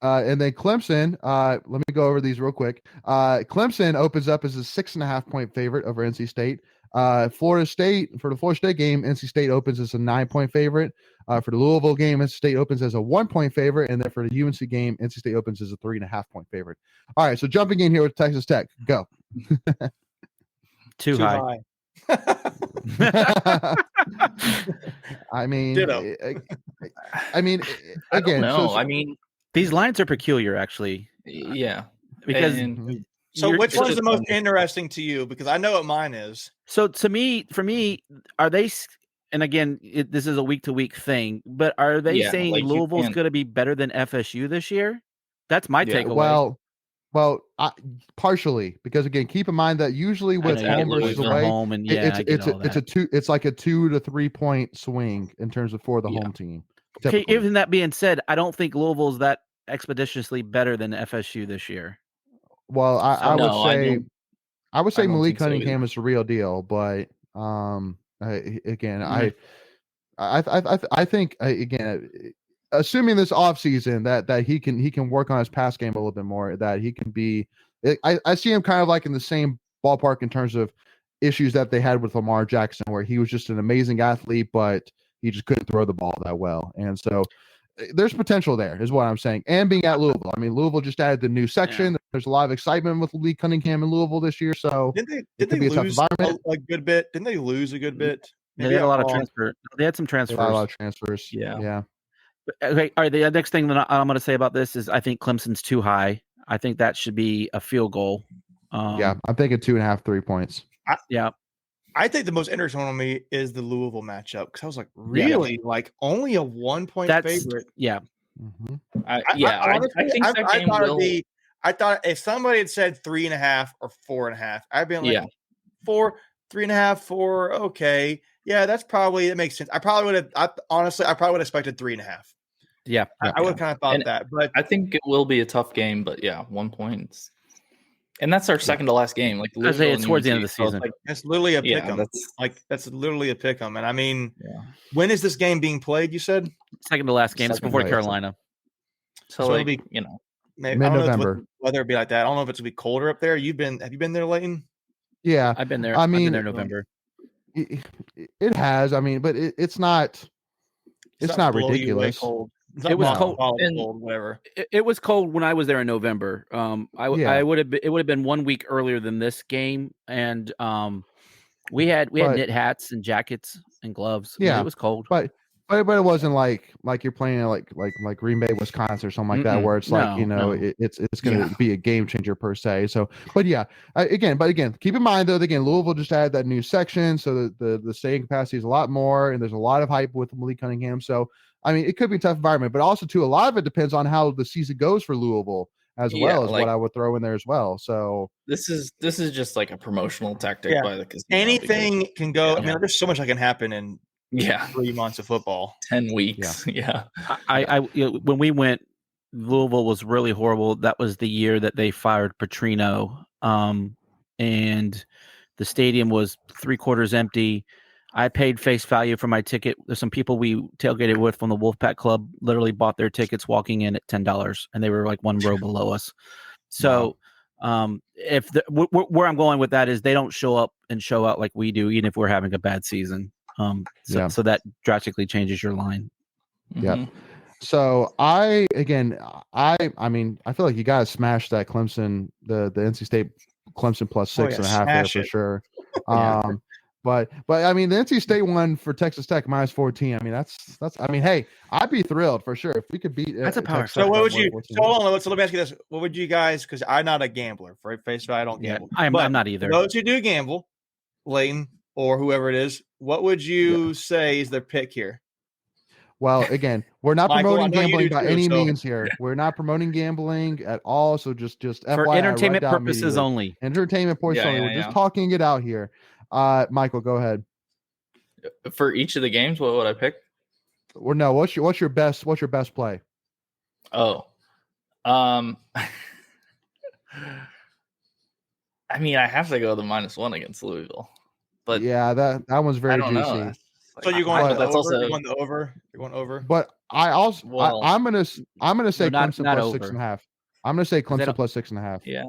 and then Clemson, let me go over these real quick. Clemson opens up as a 6.5-point favorite over NC State. For the Florida State game, NC State opens as a 9-point favorite. For the Louisville game, NC State opens as a 1-point favorite. And then for the UNC game, NC State opens as a 3.5-point favorite. All right. So jumping in here with Texas Tech, go. Too high. I mean, again, these lines are peculiar, actually. Yeah, because so which one's the most interesting to you? Because I know what mine is. So for me, are they? And again, this is a week-to-week thing, but are they saying Louisville's going to be better than FSU this year? That's my takeaway. Well, partially, because again, keep in mind that usually with home versus away, it's like a 2 to 3 point swing in terms of for the home team. Okay, even that being said, I don't think Louisville's that expeditiously better than FSU this year. Well, I would say Malik Cunningham is the real deal, but I think again, assuming this offseason that he can work on his pass game a little bit more, that he can be, I see him kind of like in the same ballpark in terms of issues that they had with Lamar Jackson, where he was just an amazing athlete, but he just couldn't throw the ball that well. And so there's potential there is what I'm saying. And being at Louisville, I mean, Louisville just added the new section. Yeah. There's a lot of excitement with Lee Cunningham in Louisville this year. So did they lose a good bit? Didn't they lose a good bit? Maybe they had a lot of transfer. They had some transfers. A lot of transfers. Yeah. Okay. All right. The next thing that I'm going to say about this is I think Clemson's too high. I think that should be a field goal. I'm thinking 2.5, 3 points. I think the most interesting one on me is the Louisville matchup, because I was like, really, like only a 1-point favorite. Yeah. Mm-hmm. I think I thought if somebody had said 3.5 or 4.5, I'd been like 4, 3.5, 4. Okay, yeah, that makes sense. I probably would have expected 3.5. Yeah, I would have kind of thought that, but I think it will be a tough game. But 1 point. And that's our second to last game. Like it's towards the end of the season. Like, that's literally a pick 'em. That's literally a pick 'em. And I mean, when is this game being played? You said second to last game. It's before Carolina. So it'll be maybe mid-November. Whether it be like that. I don't know if it's gonna be colder up there. Have you been there, Leighton? Yeah, I've been there. I've been there in November. It has. I mean, but it's not. It's not ridiculous. It was cold. Whatever. It was cold when I was there in November. It would have been 1 week earlier than this game, and we had knit hats and jackets and gloves. Yeah, it was cold, but it wasn't like you're playing like Green Bay, Wisconsin, or something like that, where it's it's going to be a game changer per se. So, but again, keep in mind though, again, Louisville just added that new section, so the staying capacity is a lot more, and there's a lot of hype with Malik Cunningham. So, I mean, it could be a tough environment, but also too, a lot of it depends on how the season goes for Louisville as well as what I would throw in there as well. So this is just like a promotional tactic by the casino. Anything can go. I mean, there's so much that can happen in 3 months of football, 10 weeks. I when we went, Louisville was really horrible. That was the year that they fired Petrino, and the stadium was 3/4 empty. I paid face value for my ticket. There's some people we tailgated with from the Wolfpack Club literally bought their tickets walking in at $10, and they were like one row below us. So, if where I'm going with that is they don't show up and show out like we do, even if we're having a bad season. So that drastically changes your line. Yep. So I mean, I feel like you got to smash that Clemson, the NC State Clemson plus 6.5 there for sure. But I mean, the NC State one for Texas Tech minus 14. I mean, that's. I mean, hey, I'd be thrilled for sure if we could beat. That's a power. Texas so what would you? So hold on, let me ask you this: what would you guys? Because I'm not a gambler. For face value, I don't gamble. I'm not either. Those who do gamble, Leighton or whoever it is, what would you say is their pick here? Well, again, we're not promoting gambling by any means here. We're not promoting gambling at all. So just for FYI, entertainment purposes only. Entertainment purposes only. We're just talking it out here. Michael, go ahead. For each of the games, what would I pick? Or no, what's your best play? Oh, I mean, I have to go the -1 against Louisville, but yeah, that one's very juicy. So you're going the over. You're going the over. You're going over. But I also I'm gonna say Clemson plus 6.5. I'm gonna say Clemson plus 6.5. Yeah.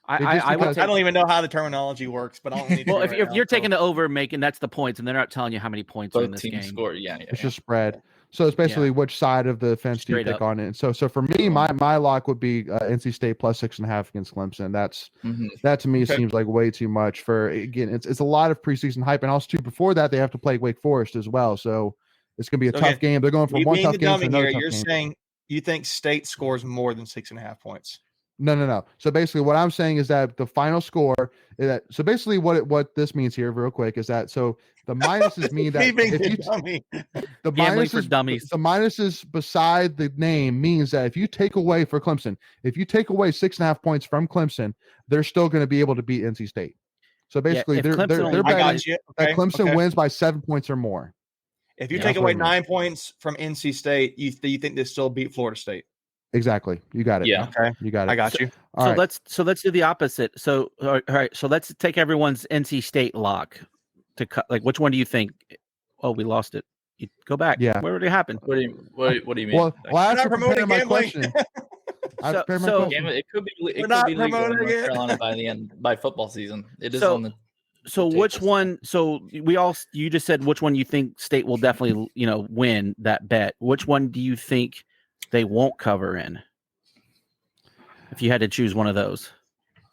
I don't even know how the terminology works, but I don't need to. Well, if you're taking the over, that's the points, and they're not telling you how many points are in this game. Score. It's just spread. So it's basically which side of the fence do you pick on it. So for me, my lock would be NC State plus 6.5 against Clemson. That to me seems like way too much for, again, it's a lot of preseason hype, and also too before that they have to play Wake Forest as well. So it's gonna be a tough game. They're going from one tough game to another tough game. You're saying you think State scores more than 6.5 points? No. So basically, what I'm saying is that the final score is that. So basically, what this means here, real quick, is that so the minuses mean that the minuses beside the name means that if you take away for Clemson, if you take away 6.5 points from Clemson, they're still going to be able to beat NC State. So basically, they're betting that Clemson wins by 7 points or more. If you take away 9 points from NC State, you think they still beat Florida State? Exactly. You got it. Yeah. Okay. You got it. I got you. Let's do the opposite. So all right. So let's take everyone's NC State lock to cut. Like, which one do you think? Oh, we lost it. You go back. Yeah. Where did it happen? What do you mean? Well, I have to prepare my question. It could be legal in North Carolina by football season. It is on the. So which one? So you just said which one you think State will definitely win that bet. Which one do you think they won't cover in? If you had to choose one of those,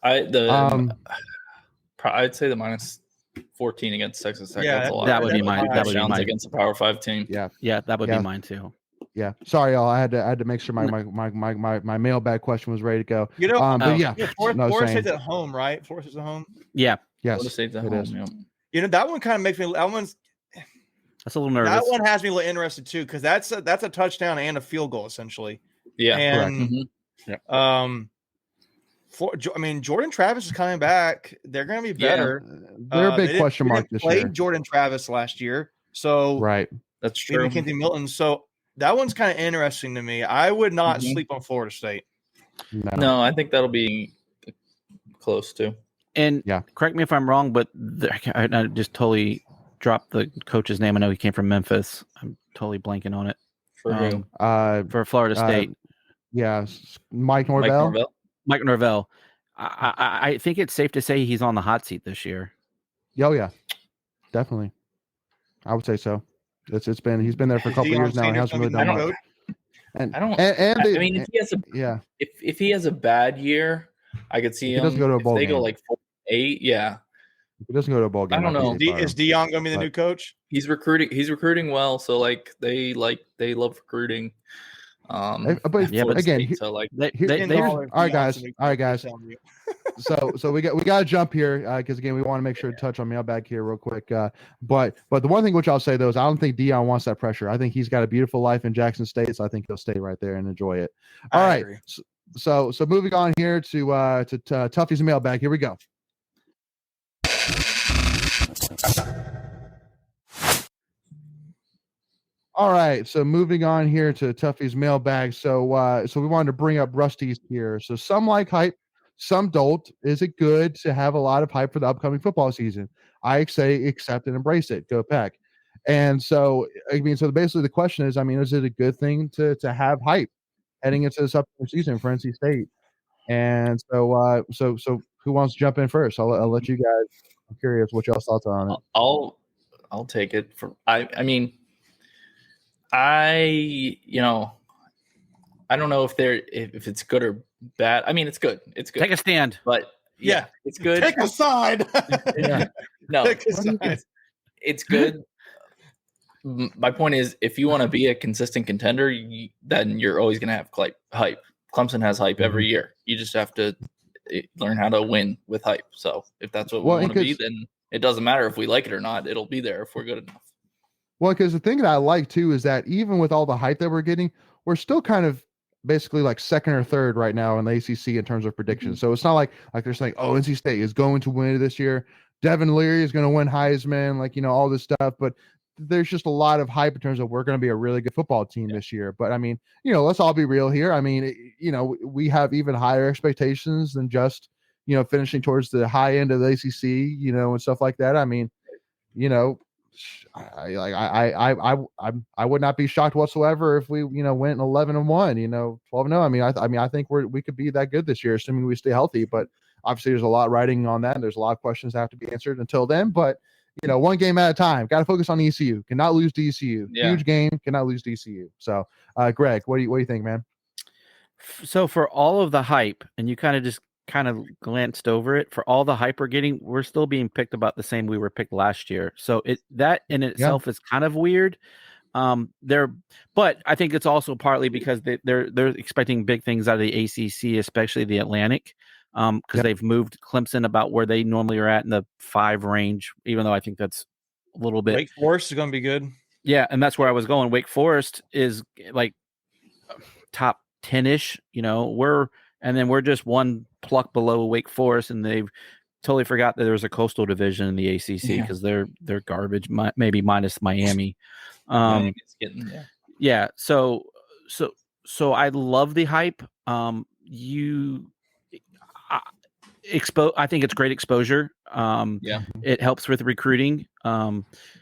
I'd say the -14 against Texas Tech. Yeah, that would be mine. That would be mine against a Power 5 team. Yeah, that would be mine too. Yeah, sorry, y'all. I had to make sure my mailbag question was ready to go. But Florida State's at home, right? Florida State's at home. Yeah, yes, Florida State's at home. Yeah. That one kind of makes me. That's a little nervous. That one has me a little interested too, because that's a touchdown and a field goal essentially. Yeah, and Jordan Travis is coming back. They're going to be better. They're a big question mark this year. Played Jordan Travis last year, so right. That's true. Mackenzie Milton. So that one's kind of interesting to me. I would not sleep on Florida State. No, I think that'll be close too. And correct me if I'm wrong, but I just totally dropped the coach's name. I know he came from Memphis. I'm totally blanking on it. For who? For Florida State. Mike Norvell. Mike Norvell. I think it's safe to say he's on the hot seat this year. Oh yeah, definitely. I would say so. He's been there for a couple years now and hasn't really done much. If he has a bad year, I could see him. Doesn't go to a bowl game. Go like 4-8, yeah. If he doesn't go to a bowl game, I don't know. Is Dion going to be the new coach? He's recruiting. He's recruiting well. So they love recruiting. All right, guys. So we got to jump here because again we want to make sure to touch on mailbag here real quick. But the one thing which I'll say though is I don't think Dion wants that pressure. I think he's got a beautiful life in Jackson State, so I think he'll stay right there and enjoy it. All right. So moving on here to Tuffy's mailbag. Here we go. All right, so moving on here to Tuffy's mailbag. So we wanted to bring up Rusty's here. So some like hype, some don't. Is it good to have a lot of hype for the upcoming football season? I say accept and embrace it. Go Pack. And so basically the question is, is it a good thing to have hype heading into this upcoming season for NC State? And so who wants to jump in first? I'll let you guys. I'm curious what y'all's thoughts are on it. I'll take it. I don't know if it's good or bad. I mean, it's good. It's good. Take a stand. But yeah, it's good. Take a side. Yeah. No, Take a side. it's good. My point is, if you want to be a consistent contender, then you're always going to have hype. Clemson has hype every year. You just have to learn how to win with hype. So if that's what we want to be, then it doesn't matter if we like it or not. It'll be there if we're good enough. Well, because the thing that I like too is that even with all the hype that we're getting, we're still kind of basically like second or third right now in the ACC in terms of predictions. So it's not like they're saying, oh, NC State is going to win it this year. Devin Leary is going to win Heisman, all this stuff. But there's just a lot of hype in terms of we're going to be a really good football team this year. But I mean, let's all be real here. I mean, we have even higher expectations than just, finishing towards the high end of the ACC, and stuff like that. I mean, I would not be shocked whatsoever if we, went 11-1, 12-0. I think we could be that good this year, assuming we stay healthy, but obviously there's a lot riding on that. And there's a lot of questions that have to be answered until then, but one game at a time. Got to focus on ECU. Cannot lose to ECU. Yeah. Huge game. Cannot lose to ECU. So, Greg, what do you think, man? So for all of the hype, and you kind of glanced over it, for all the hype we're getting, we're still being picked about the same we were picked last year. So that in itself is kind of weird. But I think it's also partly because they're expecting big things out of the ACC, especially the Atlantic. Because they've moved Clemson about where they normally are at in the 5 range, even though I think that's a little bit. Wake Forest is going to be good. Yeah, and that's where I was going. Wake Forest is like top 10-ish, we're just one pluck below Wake Forest, and they've totally forgot that there's a coastal division in the ACC because they're garbage, maybe minus Miami. Yeah, so I love the hype. I think it's great exposure. It helps with recruiting.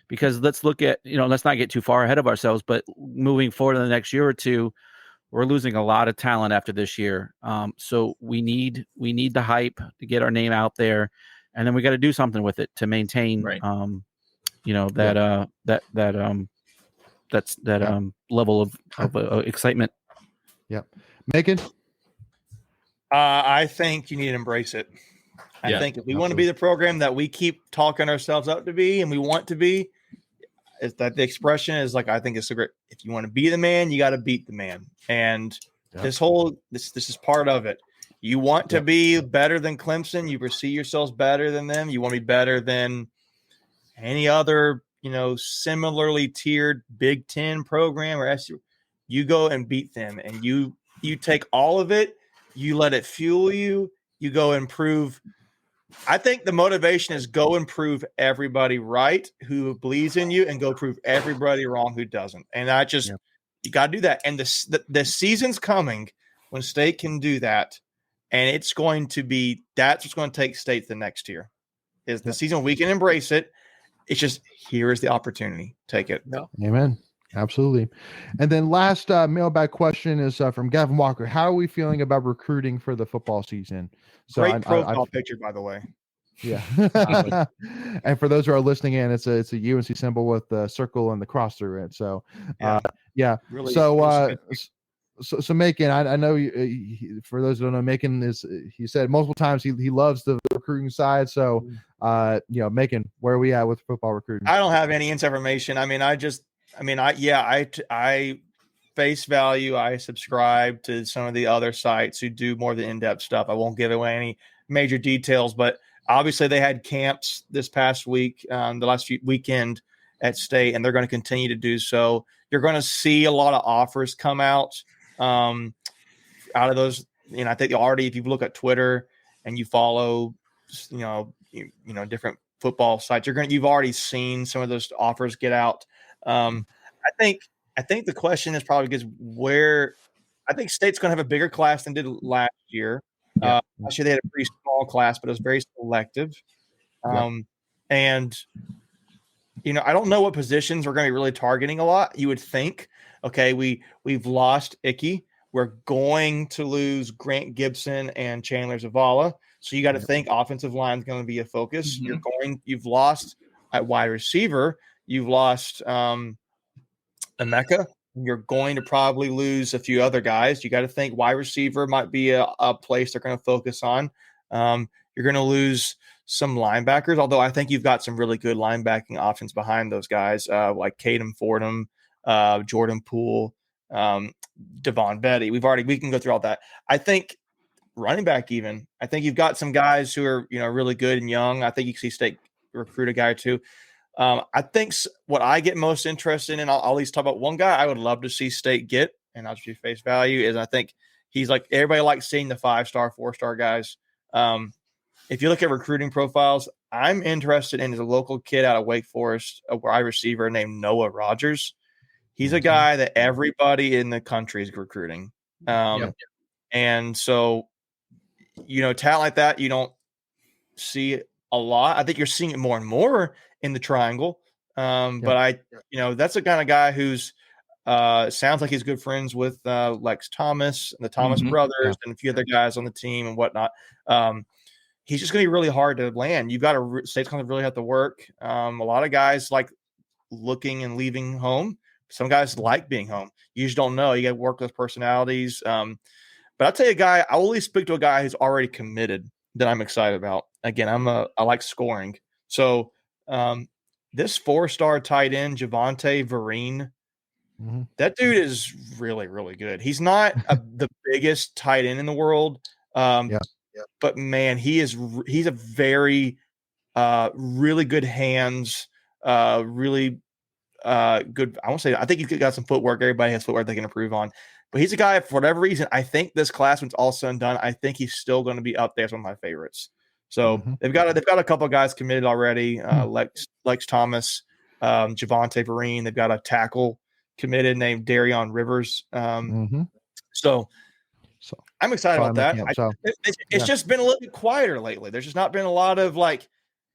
Because let's look at, let's not get too far ahead of ourselves, but moving forward in the next year or two, we're losing a lot of talent after this year. So we need the hype to get our name out there, and then we got to do something with it to maintain, level of excitement. Yep. Megan? I think you need to embrace it. I think if we want to be the program that we keep talking ourselves up to be, and we want to be, is that the expression is like, I think it's so great. If you want to be the man, you got to beat the man. And this is part of it. You want to be better than Clemson. You perceive yourselves better than them. You want to be better than any other, similarly tiered Big Ten program or SU. You go and beat them, and you take all of it. You let it fuel you. You go improve. I think the motivation is go and prove everybody right who believes in you, and go prove everybody wrong who doesn't. And you got to do that. And the season's coming when State can do that. And it's going to be, that's what's going to take State the next year is the season. We can embrace it. It's just, here is the opportunity. Take it. No. Amen. Absolutely. And then last mailbag question is from Gavin Walker. How are we feeling about recruiting for the football season? So great profile picture, by the way. Yeah. And for those who are listening in, it's a UNC symbol with the circle and the cross through it. So Really, so Macon, I know for those who don't know, Macon he said multiple times he loves the recruiting side. So Macon, where are we at with football recruiting? I don't have any inside information. I face value. I subscribe to some of the other sites who do more of the in-depth stuff. I won't give away any major details, but obviously they had camps this past week, the last weekend at State, and they're going to continue to do so. You're going to see a lot of offers come out of those. I think already, if you look at Twitter and you follow, different football sites, you've already seen some of those offers get out. I think the question is probably because I think State's going to have a bigger class than did last year. Last year they had a pretty small class, but it was very selective. And I don't know what positions we're going to be really targeting a lot. You would think, okay, we've lost Icky. We're going to lose Grant Gibson and Chandler Zavala. So you got to think offensive line is going to be a focus. Mm-hmm. You've lost at wide receiver. You've lost Emeka. You're going to probably lose a few other guys. You got to think wide receiver might be a place they're going to focus on. You're going to lose some linebackers, although I think you've got some really good linebacking options behind those guys, like Caden Fordham, Jordan Poole, Devon Betty. We can go through all that. I think running back even. I think you've got some guys who are really good and young. I think you can see State recruit a guy or two. I think what I get most interested in, I'll at least talk about one guy I would love to see State get, and I'll just be face value, is I think he's like everybody likes seeing the 5-star, 4-star guys. If you look at recruiting profiles, I'm interested in a local kid out of Wake Forest, a wide receiver named Noah Rogers. He's a guy that everybody in the country is recruiting. And so, talent like that, you don't see a lot. I think you're seeing it more and more in the triangle. But that's the kind of guy who's sounds like he's good friends with Lex Thomas and the Thomas brothers and a few other guys on the team and whatnot. He's just going to be really hard to land. You've got to State's going to really have to work. A lot of guys like looking and leaving home. Some guys like being home. You just don't know. You got to work with personalities. But I'll tell you a guy, I'll only speak to a guy who's already committed that I'm excited about. Again, I like scoring. So this 4-star tight end, Javonte Vereen, that dude is really, really good. He's not the biggest tight end in the world. But man, he's a very really good hands, really good. I think he's got some footwork. Everybody has footwork they can improve on. But he's a guy, for whatever reason, I think this class, when it's all said and done, I think he's still going to be up there as one of my favorites. So they've got a couple of guys committed already. Lex Thomas, Javonte Vereen. They've got a tackle committed named Darion Rivers. So I'm excited about that. It's just been a little bit quieter lately. There's just not been a lot of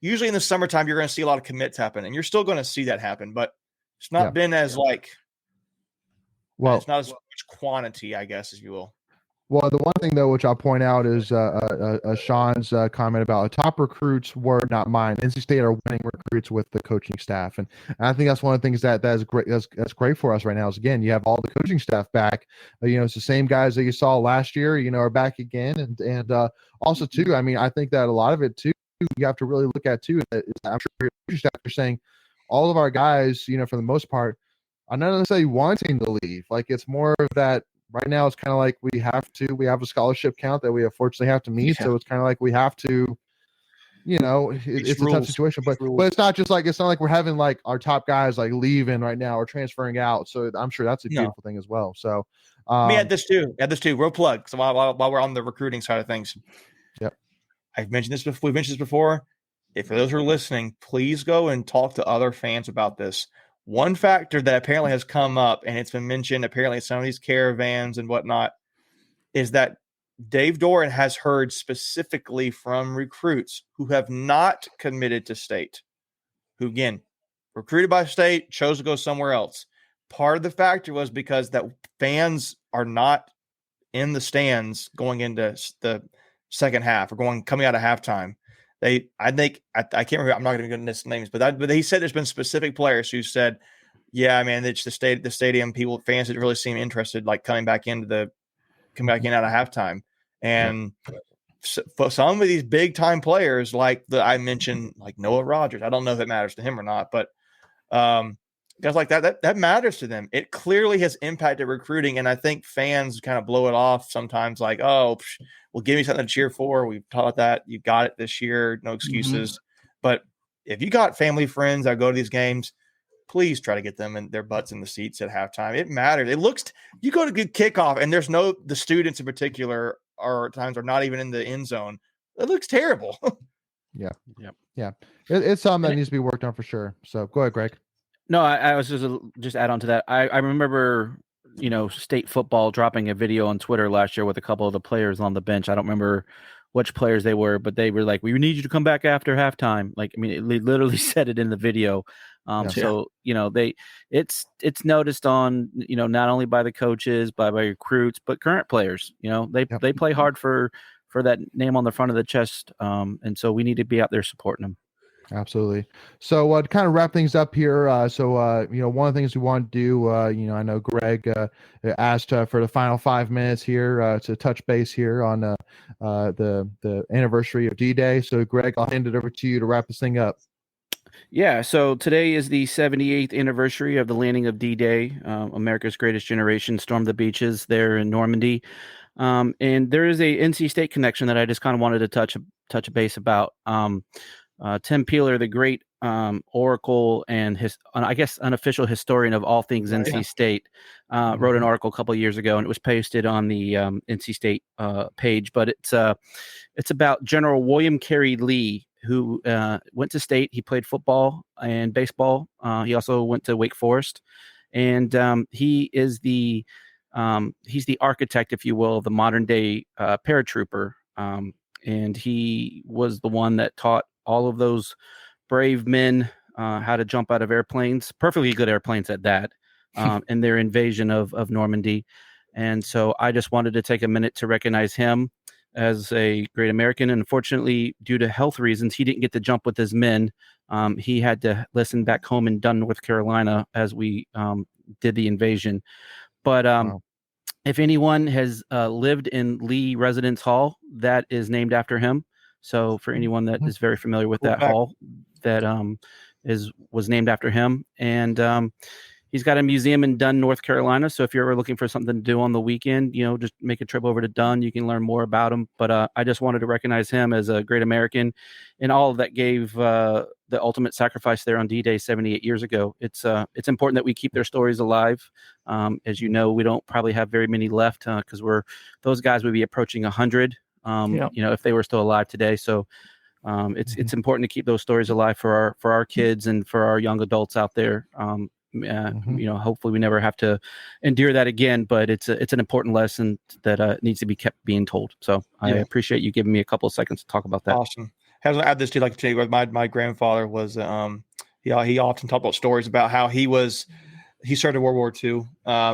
usually in the summertime, you're going to see a lot of commits happen, and you're still going to see that happen, but it's not been as it's not as much quantity, I guess, as you will. Well, the one thing, though, which I'll point out is Sean's comment about top recruits were not mine. NC State are winning recruits with the coaching staff. And I think that's one of the things that is great. That's great for us right now is, again, you have all the coaching staff back. It's the same guys that you saw last year, are back again. And also, too, I mean, I think that a lot of it, too, you have to really look at, too, is I'm sure your coaching staff are saying all of our guys, for the most part, are not necessarily wanting to leave. It's more of that. Right now, it's kind of like we have a scholarship count that we unfortunately have to meet. So it's kind of like we have to, it's a tough situation, but it's not just it's not like we're having our top guys leaving right now or transferring out. So I'm sure that's a beautiful thing as well. So we had this too. Real plug. So while we're on the recruiting side of things, I've mentioned this before. We've mentioned this before. If for those who are listening, please go and talk to other fans about this. One factor that apparently has come up, and it's been mentioned apparently in some of these caravans and whatnot, is that Dave Doran has heard specifically from recruits who have not committed to State, who, again, recruited by State, chose to go somewhere else. Part of the factor was because that fans are not in the stands going into the second half or coming out of halftime. I can't remember. I'm not going to go into names, but he said there's been specific players who said, "Yeah, man, it's the stadium fans didn't really seem interested, coming back in out of halftime." And for some of these big time players, I mentioned, Noah Rogers, I don't know if it matters to him or not, but guys like that matters to them. It clearly has impacted recruiting, and I think fans kind of blow it off sometimes, well, give me something to cheer for. We've taught that. You got it this year. No excuses. But if you got family, friends that go to these games, please try to get them and their butts in the seats at halftime. It matters. You go to good kickoff, and the students in particular are not even in the end zone. It looks terrible. Yeah. It's something that needs to be worked on for sure. So go ahead, Greg. No, I was just add on to that. I remember, State football dropping a video on Twitter last year with a couple of the players on the bench. I don't remember which players they were, but they were like, "We need you to come back after halftime." They literally said it in the video. So it's noticed on, not only by the coaches, by recruits, but current players. They play hard for that name on the front of the chest, and so we need to be out there supporting them. Absolutely. So to kind of wrap things up here, one of the things we want to do, I know Greg asked for the final 5 minutes here to touch base here on the anniversary of D-Day. So Greg, I'll hand it over to you to wrap this thing up. Yeah, so today is the 78th anniversary of the landing of D-Day. America's greatest generation stormed the beaches there in Normandy. And there is a NC State connection that I just kind of wanted to touch base about. Tim Peeler, the great oracle and I guess unofficial historian of all things NC State, wrote an article a couple of years ago, and it was posted on the NC State page. But it's about General William Carey Lee, who went to State. He played football and baseball. He also went to Wake Forest, and he is he's the architect, if you will, of the modern day paratrooper. And he was the one that taught all of those brave men how to jump out of airplanes, perfectly good airplanes at that, in their invasion of Normandy. And so I just wanted to take a minute to recognize him as a great American. And unfortunately, due to health reasons, he didn't get to jump with his men. He had to listen back home in Dunn, North Carolina, as we did the invasion. But Wow. If anyone has lived in Lee Residence Hall, that is named after him. So for anyone that is very familiar with that hall, that was named after him. And he's got a museum in Dunn, North Carolina. So if you're ever looking for something to do on the weekend, just make a trip over to Dunn. You can learn more about him. But I just wanted to recognize him as a great American and all that gave the ultimate sacrifice there on D-Day 78 years ago. It's important that we keep their stories alive. As you know, we don't probably have very many left because those guys would be approaching 100. If they were still alive today. So it's important to keep those stories alive for our kids and for our young adults out there. Hopefully we never have to endure that again, but it's an important lesson that needs to be kept being told. So I appreciate you giving me a couple of seconds to talk about that. Awesome. I have to add this to my grandfather was he often talked about stories about how he served in World War II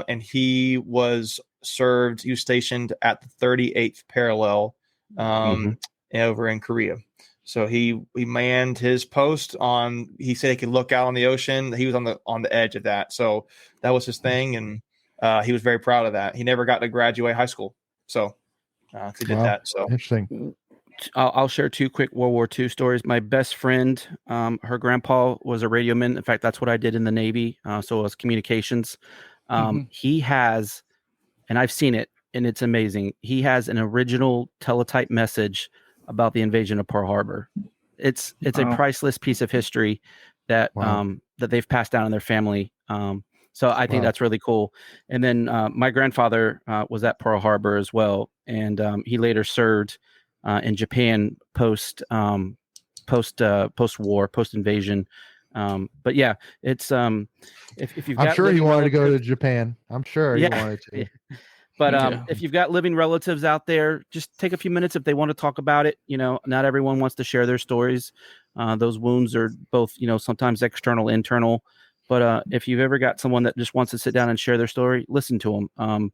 and he was stationed at the 38th parallel over in Korea. So he manned his post he said he could look out on the ocean. He was on the edge of that. So that was his thing. And he was very proud of that. He never got to graduate high school. So he did that. So interesting. I'll share two quick World War II stories. My best friend, her grandpa was a radioman. In fact, that's what I did in the Navy. So it was communications. He has, and I've seen it, and it's amazing. He has an original teletype message about the invasion of Pearl Harbor. It's a priceless piece of history that that they've passed down in their family. So I think that's really cool. And then my grandfather was at Pearl Harbor as well, and he later served in Japan post war, post invasion. But yeah, it's if you've got, I'm sure he wanted to go to Japan. I'm sure he wanted to. Yeah. But if you've got living relatives out there, just take a few minutes if they want to talk about it. Not everyone wants to share their stories. Those wounds are both, sometimes external, internal. But if you've ever got someone that just wants to sit down and share their story, listen to them.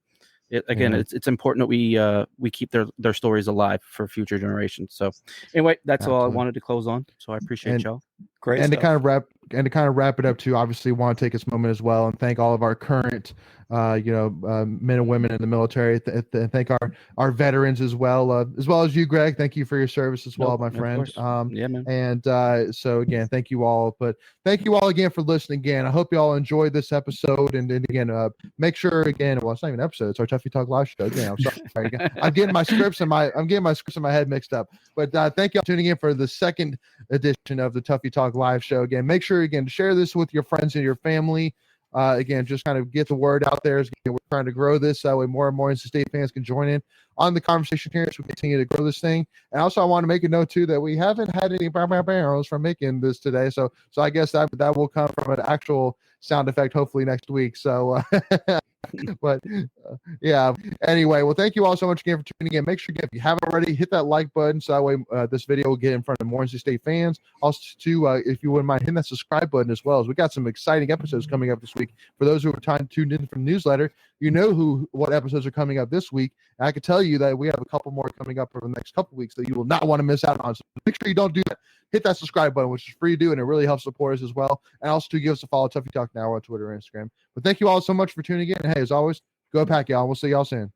It's important that we keep their stories alive for future generations. So anyway, that's all I wanted to close on. So I appreciate y'all. Great. And to kind of wrap it up too, obviously want to take this moment as well and thank all of our current men and women in the military, and thank our veterans as well as you, Greg. Thank you for your service as well, my friend. Yeah, man. And so again, thank you all. But thank you all again for listening. Again, I hope you all enjoyed this episode. And again, make sure again. Well, it's not even an episode. It's our Tuffy Talk live show. Again, I'm sorry. I'm getting my scripts in my head mixed up. But thank you all for tuning in for the second edition of the Tuffy Talk live show. Again, make sure to share this with your friends and your family. Again, just kind of get the word out there. Again, we're trying to grow this that way more and more NC State fans can join in on the conversation here as we continue to grow this thing. And also, I want to make a note too that we haven't had any barrels from making this today. So I guess that will come from an actual sound effect hopefully next week. So but yeah, anyway, well, thank you all so much again for tuning in. Make sure if you haven't already, hit that like button so that way this video will get in front of more NC State fans. Also too, if you wouldn't mind hitting that subscribe button as well, as we got some exciting episodes coming up this week. For those who are tuned in from the newsletter, what episodes are coming up this week. And I can tell you you that we have a couple more coming up over the next couple weeks that you will not want to miss out on. So make sure you don't do that. Hit that subscribe button, which is free to do, and it really helps support us as well. And also to give us a follow, Tuffy Talk Now on Twitter and Instagram. But thank you all so much for tuning in. And hey, as always, go Pack, y'all. We'll see y'all soon.